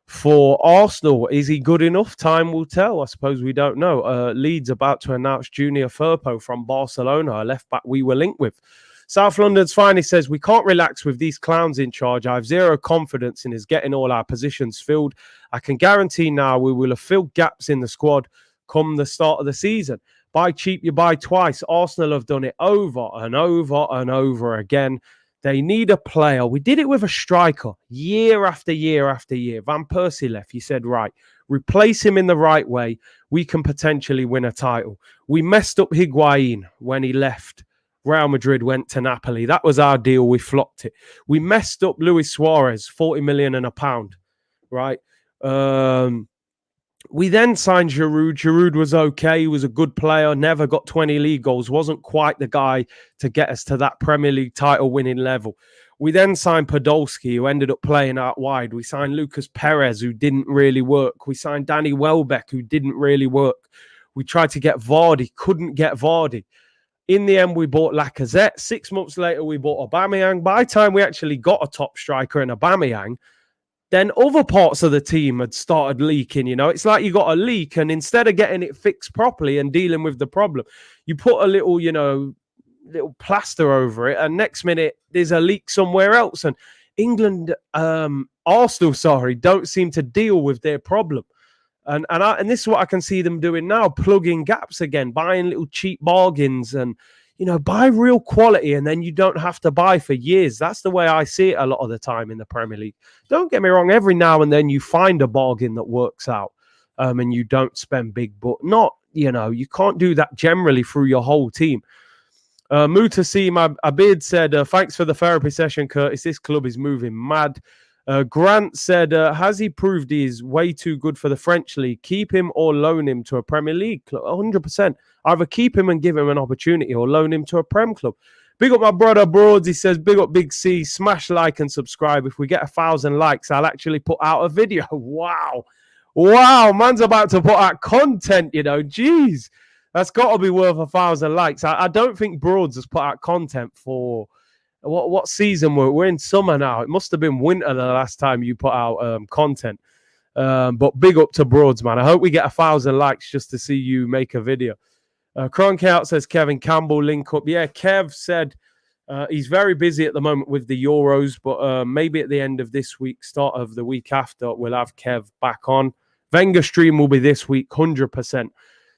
for Arsenal. Is he good enough? Time will tell. I suppose we don't know. Leeds about to announce Junior Firpo from Barcelona, a left back we were linked with. South London's finally says, we can't relax with these clowns in charge. I have zero confidence in us getting all our positions filled. I can guarantee now we will have filled gaps in the squad come the start of the season. Buy cheap, you buy twice. Arsenal have done it over and over and over again. They need a player. We did it with a striker year after year after year. Van Persie left. You said, right, replace him in the right way. We can potentially win a title. We messed up Higuain when he left. Real Madrid went to Napoli. That was our deal. We flopped it. We messed up Luis Suarez, 40 million and a pound, right? We then signed Giroud. Giroud was okay. He was a good player. Never got 20 league goals. Wasn't quite the guy to get us to that Premier League title winning level. We then signed Podolski, who ended up playing out wide. We signed Lucas Perez, who didn't really work. We signed Danny Welbeck, who didn't really work. We tried to get Vardy. Couldn't get Vardy. In the end, we bought Lacazette. 6 months later, we bought Aubameyang. By the time we actually got a top striker in Aubameyang, then other parts of the team had started leaking. It's like you got a leak, and instead of getting it fixed properly and dealing with the problem, you put a little, little plaster over it, and next minute there's a leak somewhere else. And Arsenal, don't seem to deal with their problem. And this is what I can see them doing now, plugging gaps again, buying little cheap bargains and, buy real quality, and then you don't have to buy for years. That's the way I see it a lot of the time in the Premier League. Don't get me wrong, every now and then you find a bargain that works out and you don't spend big, but not, you can't do that generally through your whole team. Mutasim Abid said, thanks for the therapy session, Curtis. This club is moving mad. Grant said, has he proved he's way too good for the French league? Keep him or loan him to a Premier League club? 100%. Either keep him and give him an opportunity or loan him to a Prem club. Big up my brother Broads. He says, big up Big C. Smash like and subscribe. If we get 1,000 likes, I'll actually put out a video. Wow. Wow. Man's about to put out content, you know. Jeez. That's got to be worth 1,000 likes. I don't think Broads has put out content for... What season we're in? Summer now. It must have been winter the last time you put out content. But big up to Broads, man. I hope we get 1,000 likes just to see you make a video. Cronk out says Kevin Campbell link up. Yeah, Kev said he's very busy at the moment with the Euros, but maybe at the end of this week, start of the week after, we'll have Kev back on. Wenger stream will be this week, 100%.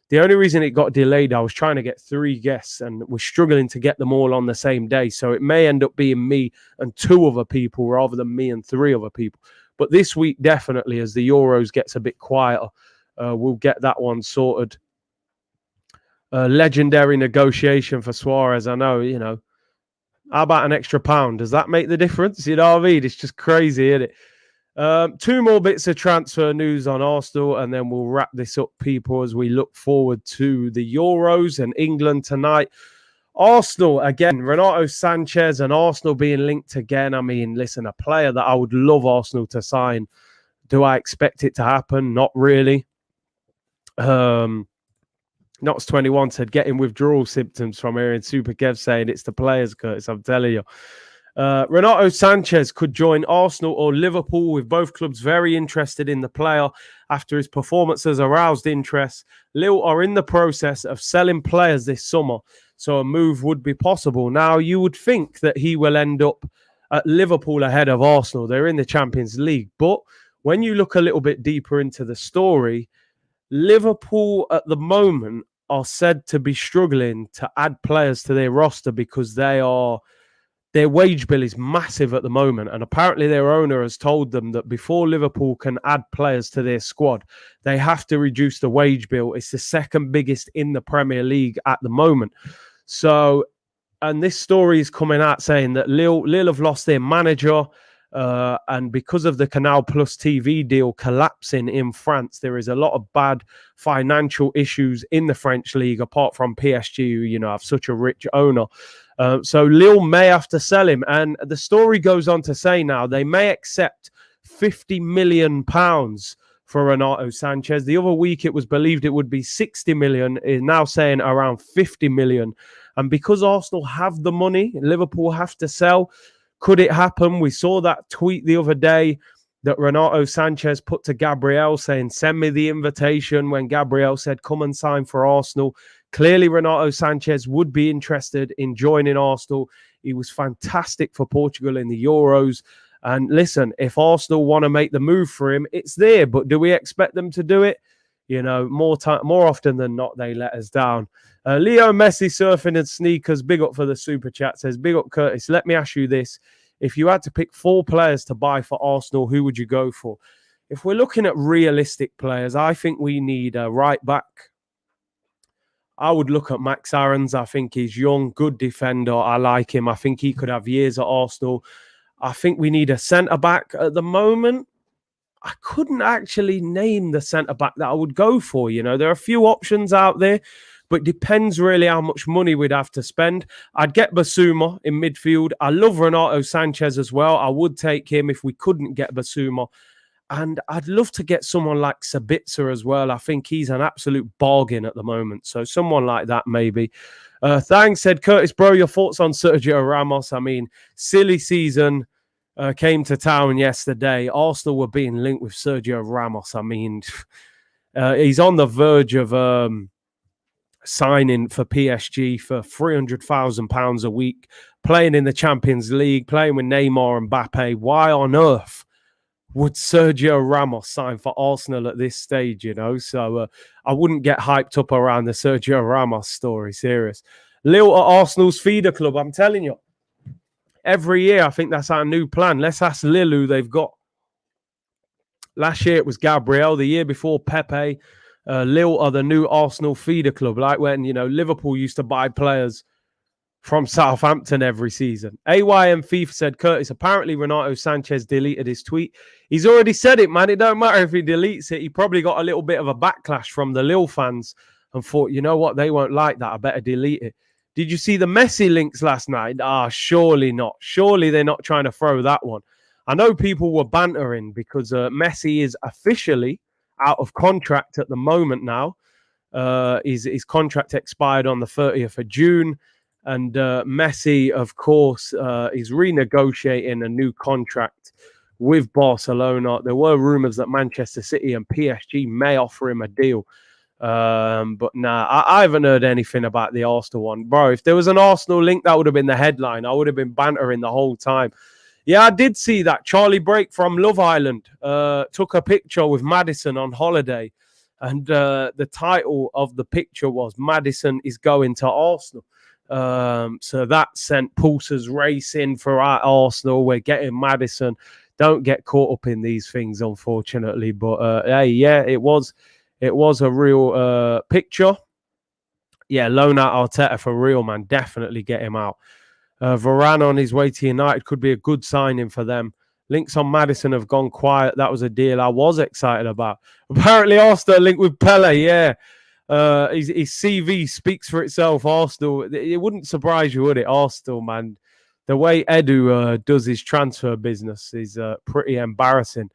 The only reason it got delayed, I was trying to get 3 guests and we're struggling to get them all on the same day. So it may end up being me and 2 other people rather than me and 3 other people. But this week, definitely, as the Euros gets a bit quieter, we'll get that one sorted. Legendary negotiation for Suarez. I know, you know. How about an extra £1? Does that make the difference? You know what I mean? It's just crazy, isn't it? 2 more bits of transfer news on Arsenal, and then we'll wrap this up, people, as we look forward to the Euros and England tonight. Arsenal, again, Renato Sanches and Arsenal being linked again. I mean, listen, a player that I would love Arsenal to sign. Do I expect it to happen? Not really. Knots21 said, getting withdrawal symptoms from here, and Super Kev saying it's the players, Curtis, I'm telling you. Renato Sanches could join Arsenal or Liverpool, with both clubs very interested in the player after his performance has aroused interest. Lille are in the process of selling players this summer, so a move would be possible. Now, you would think that he will end up at Liverpool ahead of Arsenal. They're in the Champions League, but when you look a little bit deeper into the story, Liverpool at the moment are said to be struggling to add players to their roster because their wage bill is massive at the moment. And apparently their owner has told them that before Liverpool can add players to their squad, they have to reduce the wage bill. It's the second biggest in the Premier League at the moment. So, and this story is coming out saying that Lille have lost their manager. And because of the Canal Plus TV deal collapsing in France, there is a lot of bad financial issues in the French league, apart from PSG, who, you know, have such a rich owner. So Lille may have to sell him. And the story goes on to say now they may accept £50 million for Renato Sanches. The other week it was believed it would be 60 million. Is now saying around 50 million. And because Arsenal have the money, Liverpool have to sell. Could it happen? We saw that tweet the other day that Renato Sanches put to Gabriel saying, send me the invitation, when Gabriel said, come and sign for Arsenal. Clearly, Renato Sanches would be interested in joining Arsenal. He was fantastic for Portugal in the Euros. And listen, if Arsenal want to make the move for him, it's there. But do we expect them to do it? You know, more often than not, they let us down. Leo Messi surfing and sneakers, big up for the super chat, says, big up Curtis. Let me ask you this. If you had to pick 4 players to buy for Arsenal, who would you go for? If we're looking at realistic players, I think we need a right back. I would look at Max Aarons. I think he's young, good defender. I like him. I think he could have years at Arsenal. I think we need a centre-back. At the moment, I couldn't actually name the centre-back that I would go for. You know, there are a few options out there, but it depends really how much money we'd have to spend. I'd get Basuma in midfield. I love Renato Sanches as well. I would take him if we couldn't get Basuma. And I'd love to get someone like Sabitzer as well. I think he's an absolute bargain at the moment. So someone like that, maybe. Thanks, said Curtis, bro, your thoughts on Sergio Ramos? I mean, silly season came to town yesterday. Arsenal were being linked with Sergio Ramos. I mean, he's on the verge of signing for PSG for £300,000 a week, playing in the Champions League, playing with Neymar and Mbappe. Why on earth would Sergio Ramos sign for Arsenal at this stage, you know? So I wouldn't get hyped up around the Sergio Ramos story, serious. Lille at Arsenal's feeder club, I'm telling you. Every year, I think that's our new plan. Let's ask Lille who they've got. Last year, it was Gabriel. The year before, Pepe. Lille are the new Arsenal feeder club. Like when, you know, Liverpool used to buy players from Southampton every season. AYM FIFA said, Curtis, apparently Renato Sanches deleted his tweet. He's already said it, man. It don't matter if he deletes it. He probably got a little bit of a backlash from the Lille fans and thought, you know what, they won't like that. I better delete it. Did you see the Messi links last night? Surely not. Surely they're not trying to throw that one. I know people were bantering because Messi is officially out of contract at the moment now. His contract expired on the 30th of June. And Messi, of course, is renegotiating a new contract with Barcelona. There were rumours that Manchester City and PSG may offer him a deal. But nah, I haven't heard anything about the Arsenal one. Bro, if there was an Arsenal link, that would have been the headline. I would have been bantering the whole time. Yeah, I did see that. Charlie Brake from Love Island took a picture with Maddison on holiday. And the title of the picture was Maddison is going to Arsenal. So that sent pulses racing for our Arsenal. We're getting Maddison. Don't get caught up in these things, unfortunately. But hey, yeah, it was a real picture. Yeah, loan out Arteta for real, man. Definitely get him out. Varane on his way to United could be a good signing for them. Links on Maddison have gone quiet. That was a deal I was excited about. Apparently, Arsenal linked with Pele. Yeah. His CV speaks for itself. Arsenal, it wouldn't surprise you, would it? Arsenal, man, the way Edu does his transfer business is pretty embarrassing.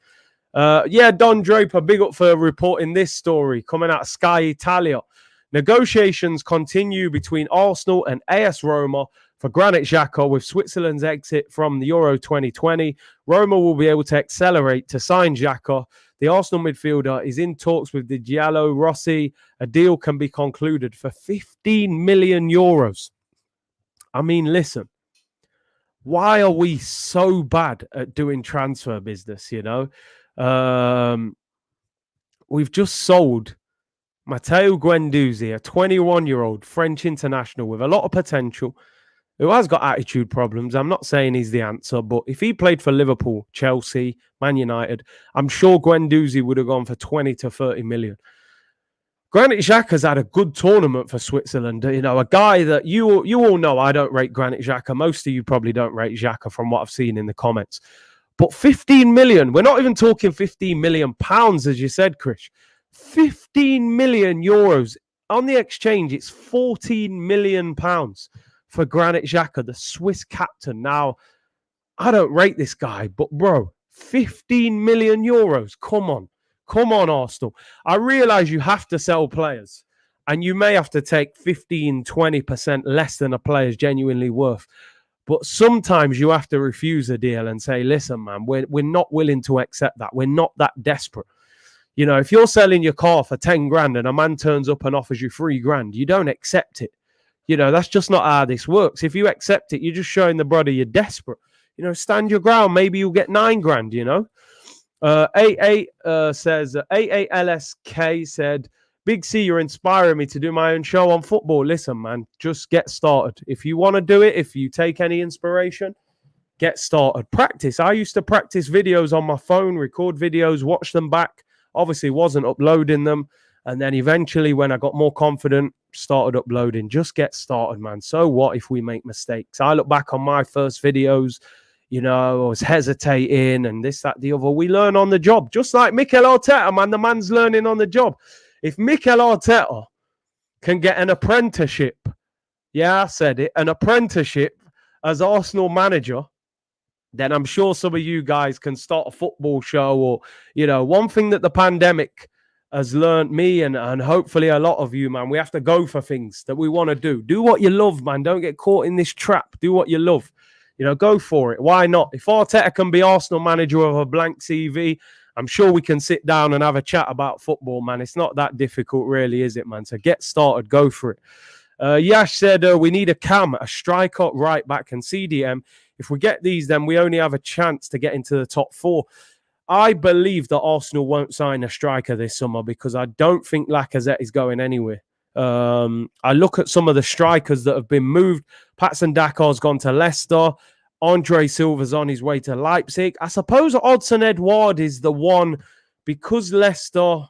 Yeah, Don Draper, big up for reporting this story coming out of Sky Italia. Negotiations continue between Arsenal and AS Roma for Granit Xhaka with Switzerland's exit from the Euro 2020. Roma will be able to accelerate to sign Xhaka. The Arsenal midfielder is in talks with the Giallo Rossi. A deal can be concluded for 15 million euros. I mean, listen, why are we so bad at doing transfer business, you know? We've just sold Matteo Guendouzi, a 21-year-old French international with a lot of potential, who has got attitude problems. I'm not saying he's the answer, but if he played for Liverpool, Chelsea, Man United, I'm sure Guendouzi would have gone for 20 to 30 million. Granit Xhaka's had a good tournament for Switzerland. You know, a guy that you all know I don't rate Granit Xhaka. Most of you probably don't rate Xhaka from what I've seen in the comments. But 15 million, we're not even talking 15 million pounds, as you said, Chris. 15 million euros. On the exchange, it's 14 million pounds. For Granit Xhaka, the Swiss captain. Now, I don't rate this guy, but bro, 15 million euros. Come on, Arsenal. I realize you have to sell players and you may have to take 15, 20% less than a player's genuinely worth. But sometimes you have to refuse a deal and say, listen, man, we're not willing to accept that. We're not that desperate. You know, if you're selling your car for 10 grand and a man turns up and offers you 3 grand, you don't accept it. You know, that's just not how this works. If you accept it, you're just showing the brother you're desperate. You know, stand your ground. Maybe you'll get 9 grand, you know. Says, AALSK said, Big C, you're inspiring me to do my own show on football. Listen, man, just get started. If you want to do it, if you take any inspiration, get started. Practice. I used to practice videos on my phone, record videos, watch them back. Obviously, wasn't uploading them. And then eventually, when I got more confident, started uploading. Just get started, man. So what if we make mistakes? I look back on my first videos, you know, I was hesitating and this, that, the other. We learn on the job. Just like Mikel Arteta, man. The man's learning on the job. If Mikel Arteta can get an apprenticeship, yeah, I said it, an apprenticeship as Arsenal manager, then I'm sure some of you guys can start a football show or, you know, one thing that the pandemic has learned me and hopefully a lot of you, man, we have to go for things that we want to do. Do what you love, man. Don't get caught in this trap. Do what you love. You know, go for it. Why not? If Arteta can be Arsenal manager of a blank CV, I'm sure we can sit down and have a chat about football, man. It's not that difficult, really, is it, man? So get started. Go for it. Yash said we need a cam, a striker, right back, and CDM. If we get these, then we only have a chance to get into the top 4. I believe that Arsenal won't sign a striker this summer because I don't think Lacazette is going anywhere. I look at some of the strikers that have been moved. Patson Dakar's gone to Leicester. Andre Silva's on his way to Leipzig. I suppose Odsonne Edouard is the one because Leicester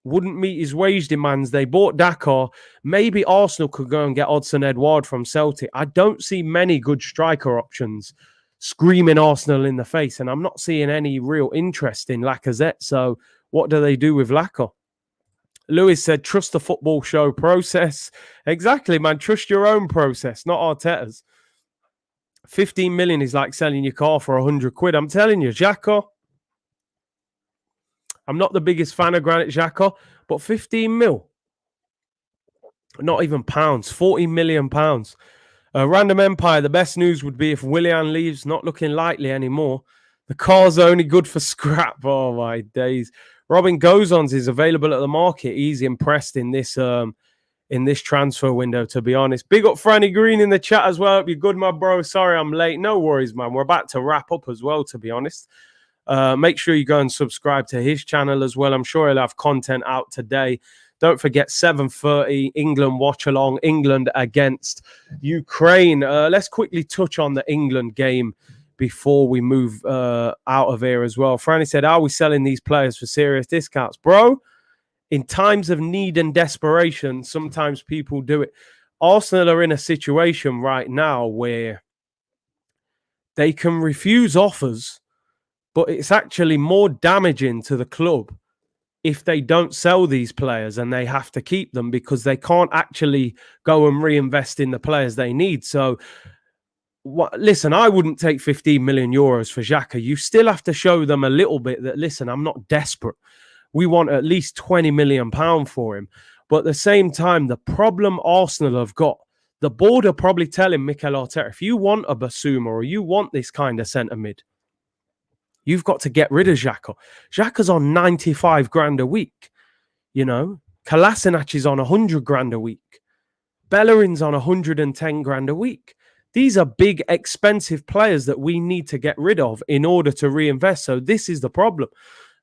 wouldn't meet his wage demands. They bought Dakar. Maybe Arsenal could go and get Odsonne Edouard from Celtic. I don't see many good striker options screaming Arsenal in the face, and I'm not seeing any real interest in Lacazette. So what do they do with Lacazette? Lewis said, trust the football show process. Exactly, man. Trust your own process, not Arteta's. 15 million is like selling your car for 100 quid. I'm telling you, Xhaka. I'm not the biggest fan of Granit Xhaka, but 15 mil. Not even pounds. 40 million pounds. Random Empire, the best news would be if Willian leaves, not looking likely anymore. The car's only good for scrap. Oh, my days. Robin Gozons is available at the market. He's impressed in this transfer window, to be honest. Big up Franny Green in the chat as well. Hope you're good, my bro. Sorry I'm late. No worries, man. We're about to wrap up as well, to be honest. Make sure you go and subscribe to his channel as well. I'm sure he'll have content out today. Don't forget, 7:30, England watch along. England against Ukraine. Let's quickly touch on the England game before we move out of here as well. Franny said, are we selling these players for serious discounts? Bro, in times of need and desperation, sometimes people do it. Arsenal are in a situation right now where they can refuse offers, but it's actually more damaging to the club if they don't sell these players and they have to keep them because they can't actually go and reinvest in the players they need. So, listen, I wouldn't take 15 million euros for Xhaka. You still have to show them a little bit that, listen, I'm not desperate. We want at least 20 million pounds for him. But at the same time, the problem Arsenal have got, the board are probably telling Mikel Arteta, if you want a Basuma or you want this kind of centre mid, you've got to get rid of Xhaka. Xhaka's on 95 grand a week. You know, Kolasinac is on 100 grand a week. Bellerin's on 110 grand a week. These are big, expensive players that we need to get rid of in order to reinvest. So this is the problem.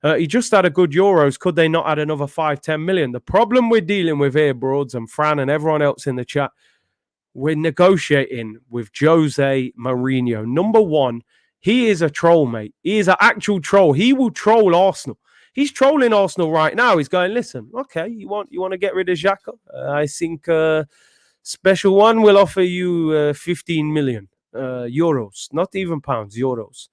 He just had a good Euros. Could they not add another 5-10 million? The problem we're dealing with here, Broads and Fran and everyone else in the chat, we're negotiating with Jose Mourinho. Number one, he is a troll, mate. He is an actual troll. He will troll Arsenal. He's trolling Arsenal right now. He's going, listen, okay, you want to get rid of Xhaka? I think Special One will offer you 15 million euros, not even pounds, euros.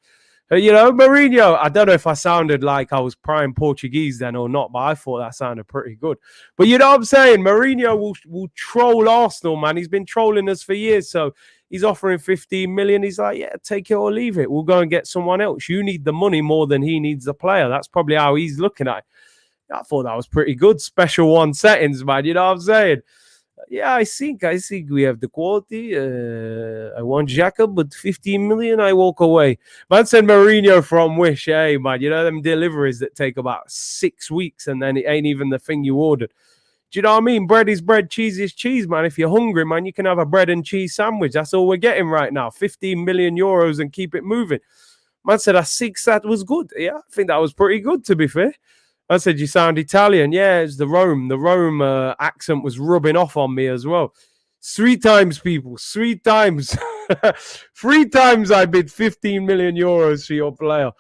You know, Mourinho, I don't know if I sounded like I was prime Portuguese then or not, but I thought that sounded pretty good. But you know what I'm saying? Mourinho will troll Arsenal, man. He's been trolling us for years. So he's offering 15 million. He's like, yeah, take it or leave it. We'll go and get someone else. You need the money more than he needs the player. That's probably how he's looking at it. I thought that was pretty good. Special One settings, man. You know what I'm saying? Yeah, I think we have the quality. I want Xhaka, but 15 million, I walk away. Man said Mourinho from Wish. Hey, man, you know them deliveries that take about 6 weeks and then it ain't even the thing you ordered. Do you know what I mean? Bread is bread, cheese is cheese, man. If you're hungry, man, you can have a bread and cheese sandwich. That's all we're getting right now. 15 million euros and keep it moving. Man said, I think that was good. Yeah, I think that was pretty good, to be fair. I said, you sound Italian. Yeah, it's the Rome. The Rome accent was rubbing off on me as well. 3 times, people. 3 times. 3 times I bid 15 million euros for your player.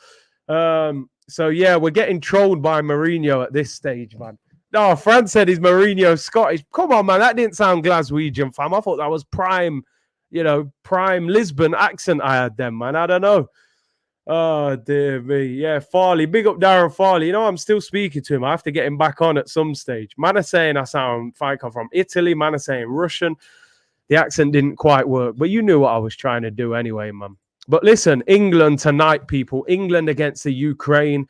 So, yeah, we're getting trolled by Mourinho at this stage, man. No, Fran said he's Mourinho Scottish. Come on, man. That didn't sound Glaswegian, fam. I thought that was prime Lisbon accent I had then, man. I don't know. Oh, dear me. Yeah, Farley. Big up Darren Farley. You know, I'm still speaking to him. I have to get him back on at some stage. Man are saying I sound like I'm from Italy. Man are saying Russian. The accent didn't quite work. But you knew what I was trying to do anyway, man. But listen, England tonight, people. England against the Ukraine.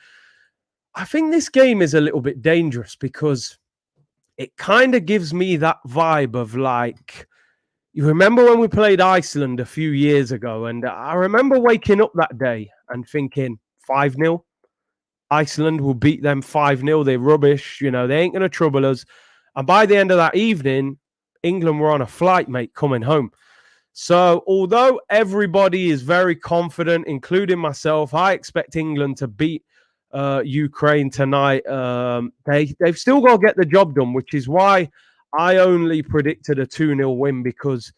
I think this game is a little bit dangerous because it kind of gives me that vibe of like... You remember when we played Iceland a few years ago, and I remember waking up that day and thinking 5-0. Iceland will beat them 5-0. They're rubbish. You know, they ain't going to trouble us. And by the end of that evening, England were on a flight, mate, coming home. So although everybody is very confident, including myself, I expect England to beat Ukraine tonight. They've still got to get the job done, which is why I only predicted a 2-0 win, because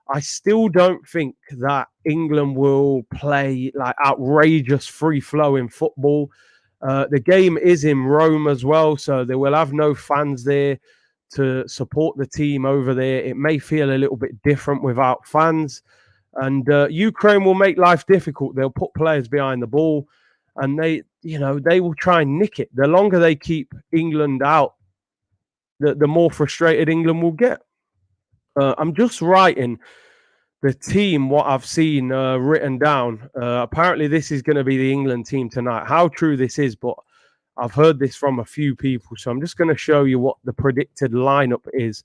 I still don't think that England will play like outrageous free-flowing football. The game is in Rome as well, so they will have no fans there to support the team over there. It may feel a little bit different without fans. And Ukraine will make life difficult. They'll put players behind the ball, and they will try and nick it. The longer they keep England out, the more frustrated England will get. I'm just writing the team, what I've seen written down. Apparently, this is going to be the England team tonight. How true this is, but I've heard this from a few people. So I'm just going to show you what the predicted lineup is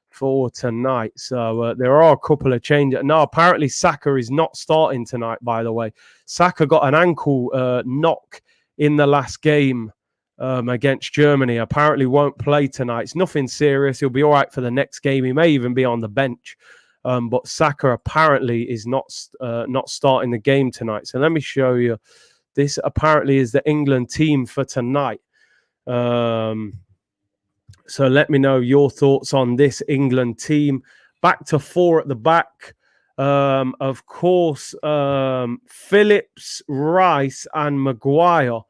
for tonight. So there are a couple of changes. No, apparently Saka is not starting tonight, by the way. Saka got an ankle knock in the last game against Germany. Apparently won't play tonight. It's nothing serious. He'll be all right for the next game. He may even be on the bench. But Saka apparently is not starting the game tonight. So let me show you. This apparently is the England team for tonight. So let me know your thoughts on this England team. Back to four at the back. Of course, Phillips, Rice, and Maguire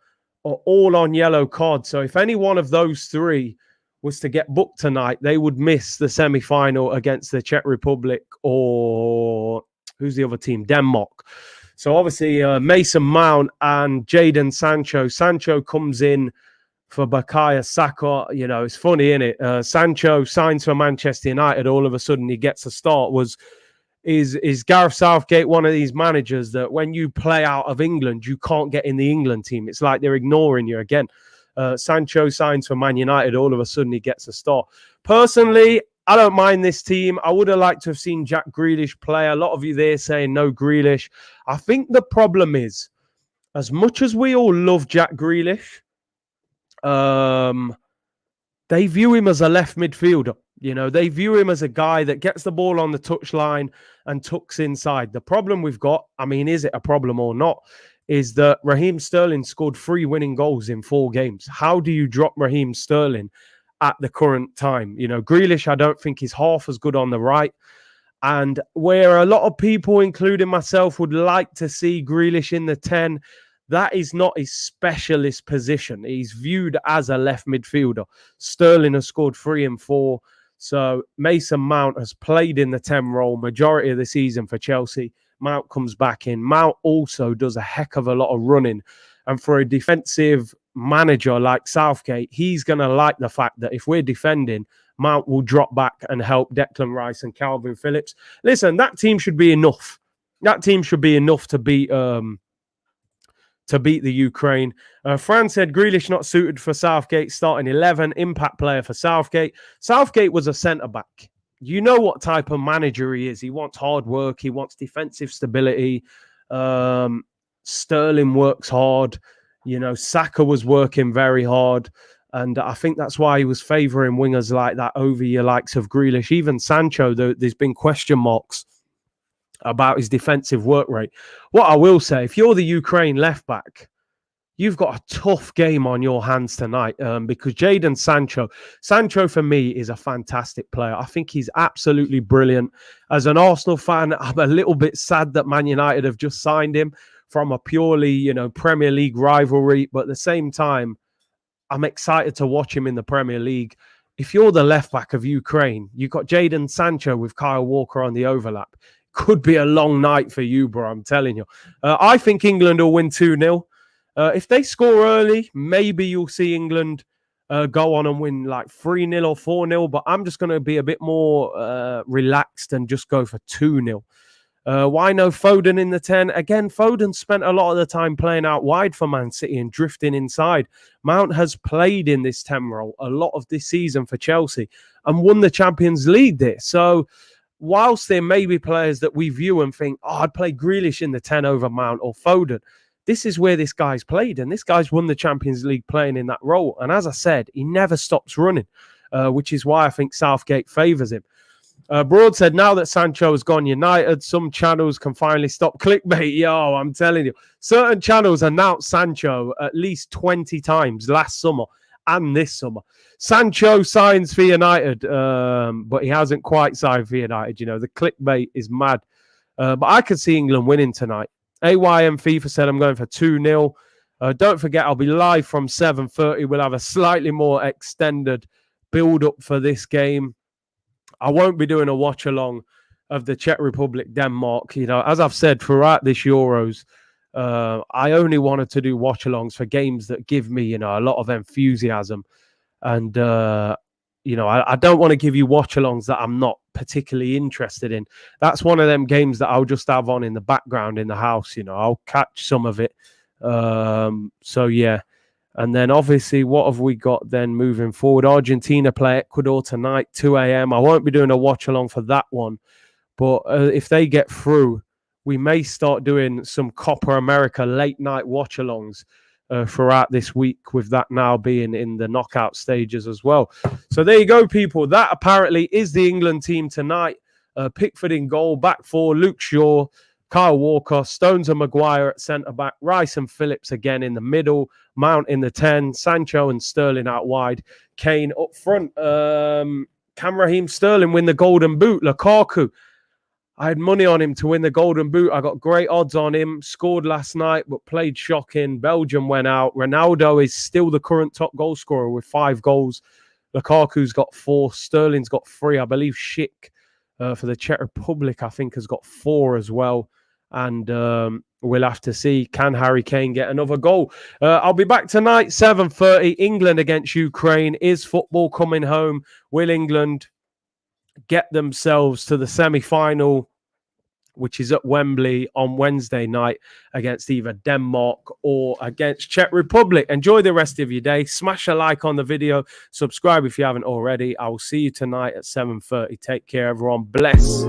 are all on yellow cards. So if any one of those three was to get booked tonight, they would miss the semi-final against the Czech Republic or who's the other team? Denmark. So obviously Mason Mount and Jadon Sancho. Sancho comes in for Bukayo Saka. You know, it's funny, isn't it? Sancho signs for Manchester United. All of a sudden he gets a start. Is Gareth Southgate one of these managers that when you play out of England, you can't get in the England team? It's like they're ignoring you again. Sancho signs for Man United. All of a sudden he gets a start. Personally, I don't mind this team. I would have liked to have seen Jack Grealish play. A lot of you there saying no Grealish. I think the problem is, as much as we all love Jack Grealish, they view him as a left midfielder. You know, they view him as a guy that gets the ball on the touchline and tucks inside. The problem we've got, I mean, is it a problem or not, is that Raheem Sterling scored 3 winning goals in 4 games. How do you drop Raheem Sterling at the current time? You know, Grealish, I don't think is half as good on the right. And where a lot of people, including myself, would like to see Grealish in the 10, that is not his specialist position. He's viewed as a left midfielder. Sterling has scored 3 and 4. So Mason Mount has played in the 10 role majority of the season for Chelsea. Mount comes back in. Mount also does a heck of a lot of running. And for a defensive manager like Southgate, he's going to like the fact that if we're defending, Mount will drop back and help Declan Rice and Calvin Phillips. Listen, that team should be enough. That team should be enough to beat the Ukraine. Fran said Grealish not suited for Southgate starting 11. Impact player for Southgate. Southgate was a centre-back. You know what type of manager he is. He wants hard work. He wants defensive stability. Sterling works hard. You know, Saka was working very hard. And I think that's why he was favouring wingers like that over your likes of Grealish. Even Sancho, there's been question marks about his defensive work rate. What I will say, if you're the Ukraine left back, you've got a tough game on your hands tonight because Jadon Sancho for me is a fantastic player. I think he's absolutely brilliant. As an Arsenal fan, I'm a little bit sad that Man United have just signed him from a purely, you know, Premier League rivalry. But at the same time, I'm excited to watch him in the Premier League. If you're the left back of Ukraine, you've got Jadon Sancho with Kyle Walker on the overlap. Could be a long night for you, bro. I'm telling you. I think England will win 2-0. If they score early, maybe you'll see England go on and win like 3-0 or 4-0. But I'm just going to be a bit more relaxed and just go for 2-0. Why no Foden in the 10? Again, Foden spent a lot of the time playing out wide for Man City and drifting inside. Mount has played in this 10 role a lot of this season for Chelsea and won the Champions League there. So whilst there may be players that we view and think, oh, I'd play Grealish in the 10 over Mount or Foden, this is where this guy's played. And this guy's won the Champions League playing in that role. And as I said, he never stops running, which is why I think Southgate favours him. Broad said, now that Sancho has gone United, some channels can finally stop clickbait. Yo, I'm telling you, certain channels announced Sancho at least 20 times last summer and this summer. Sancho signs for United, but he hasn't quite signed for United. You know, the clickbait is mad. But I could see England winning tonight. AYM FIFA said, I'm going for 2-0. Don't forget, I'll be live from 7:30. We'll have a slightly more extended build-up for this game. I won't be doing a watch-along of the Czech Republic, Denmark. You know, as I've said throughout this Euros, I only wanted to do watch-alongs for games that give me, you know, a lot of enthusiasm. And, you know, I don't want to give you watch-alongs that I'm not particularly interested in. That's one of them games that I'll just have on in the background in the house. You know, I'll catch some of it. So, yeah. And then, obviously, what have we got then moving forward? Argentina play Ecuador tonight, 2 a.m. I won't be doing a watch-along for that one. But if they get through, we may start doing some Copa America late-night watch-alongs throughout this week, with that now being in the knockout stages as well. So there you go, people. That apparently is the England team tonight. Pickford in goal, back four, Luke Shaw, Kyle Walker, Stones and Maguire at centre-back, Rice and Phillips again in the middle, Mount in the 10, Sancho and Sterling out wide, Kane up front. Can Raheem Sterling win the Golden Boot? Lukaku, I had money on him to win the Golden Boot. I got great odds on him. Scored last night, but played shocking. Belgium went out. Ronaldo is still the current top goal scorer with 5 goals. Lukaku's got 4. Sterling's got 3. I believe Schick for the Czech Republic, I think, has got 4 as well. And we'll have to see, can Harry Kane get another goal? I'll be back tonight, 7:30, England against Ukraine. Is football coming home? Will England get themselves to the semi-final, which is at Wembley on Wednesday night against either Denmark or against Czech Republic? Enjoy the rest of your day. Smash a like on the video. Subscribe if you haven't already. I will see you tonight at 7:30. Take care, everyone. Bless.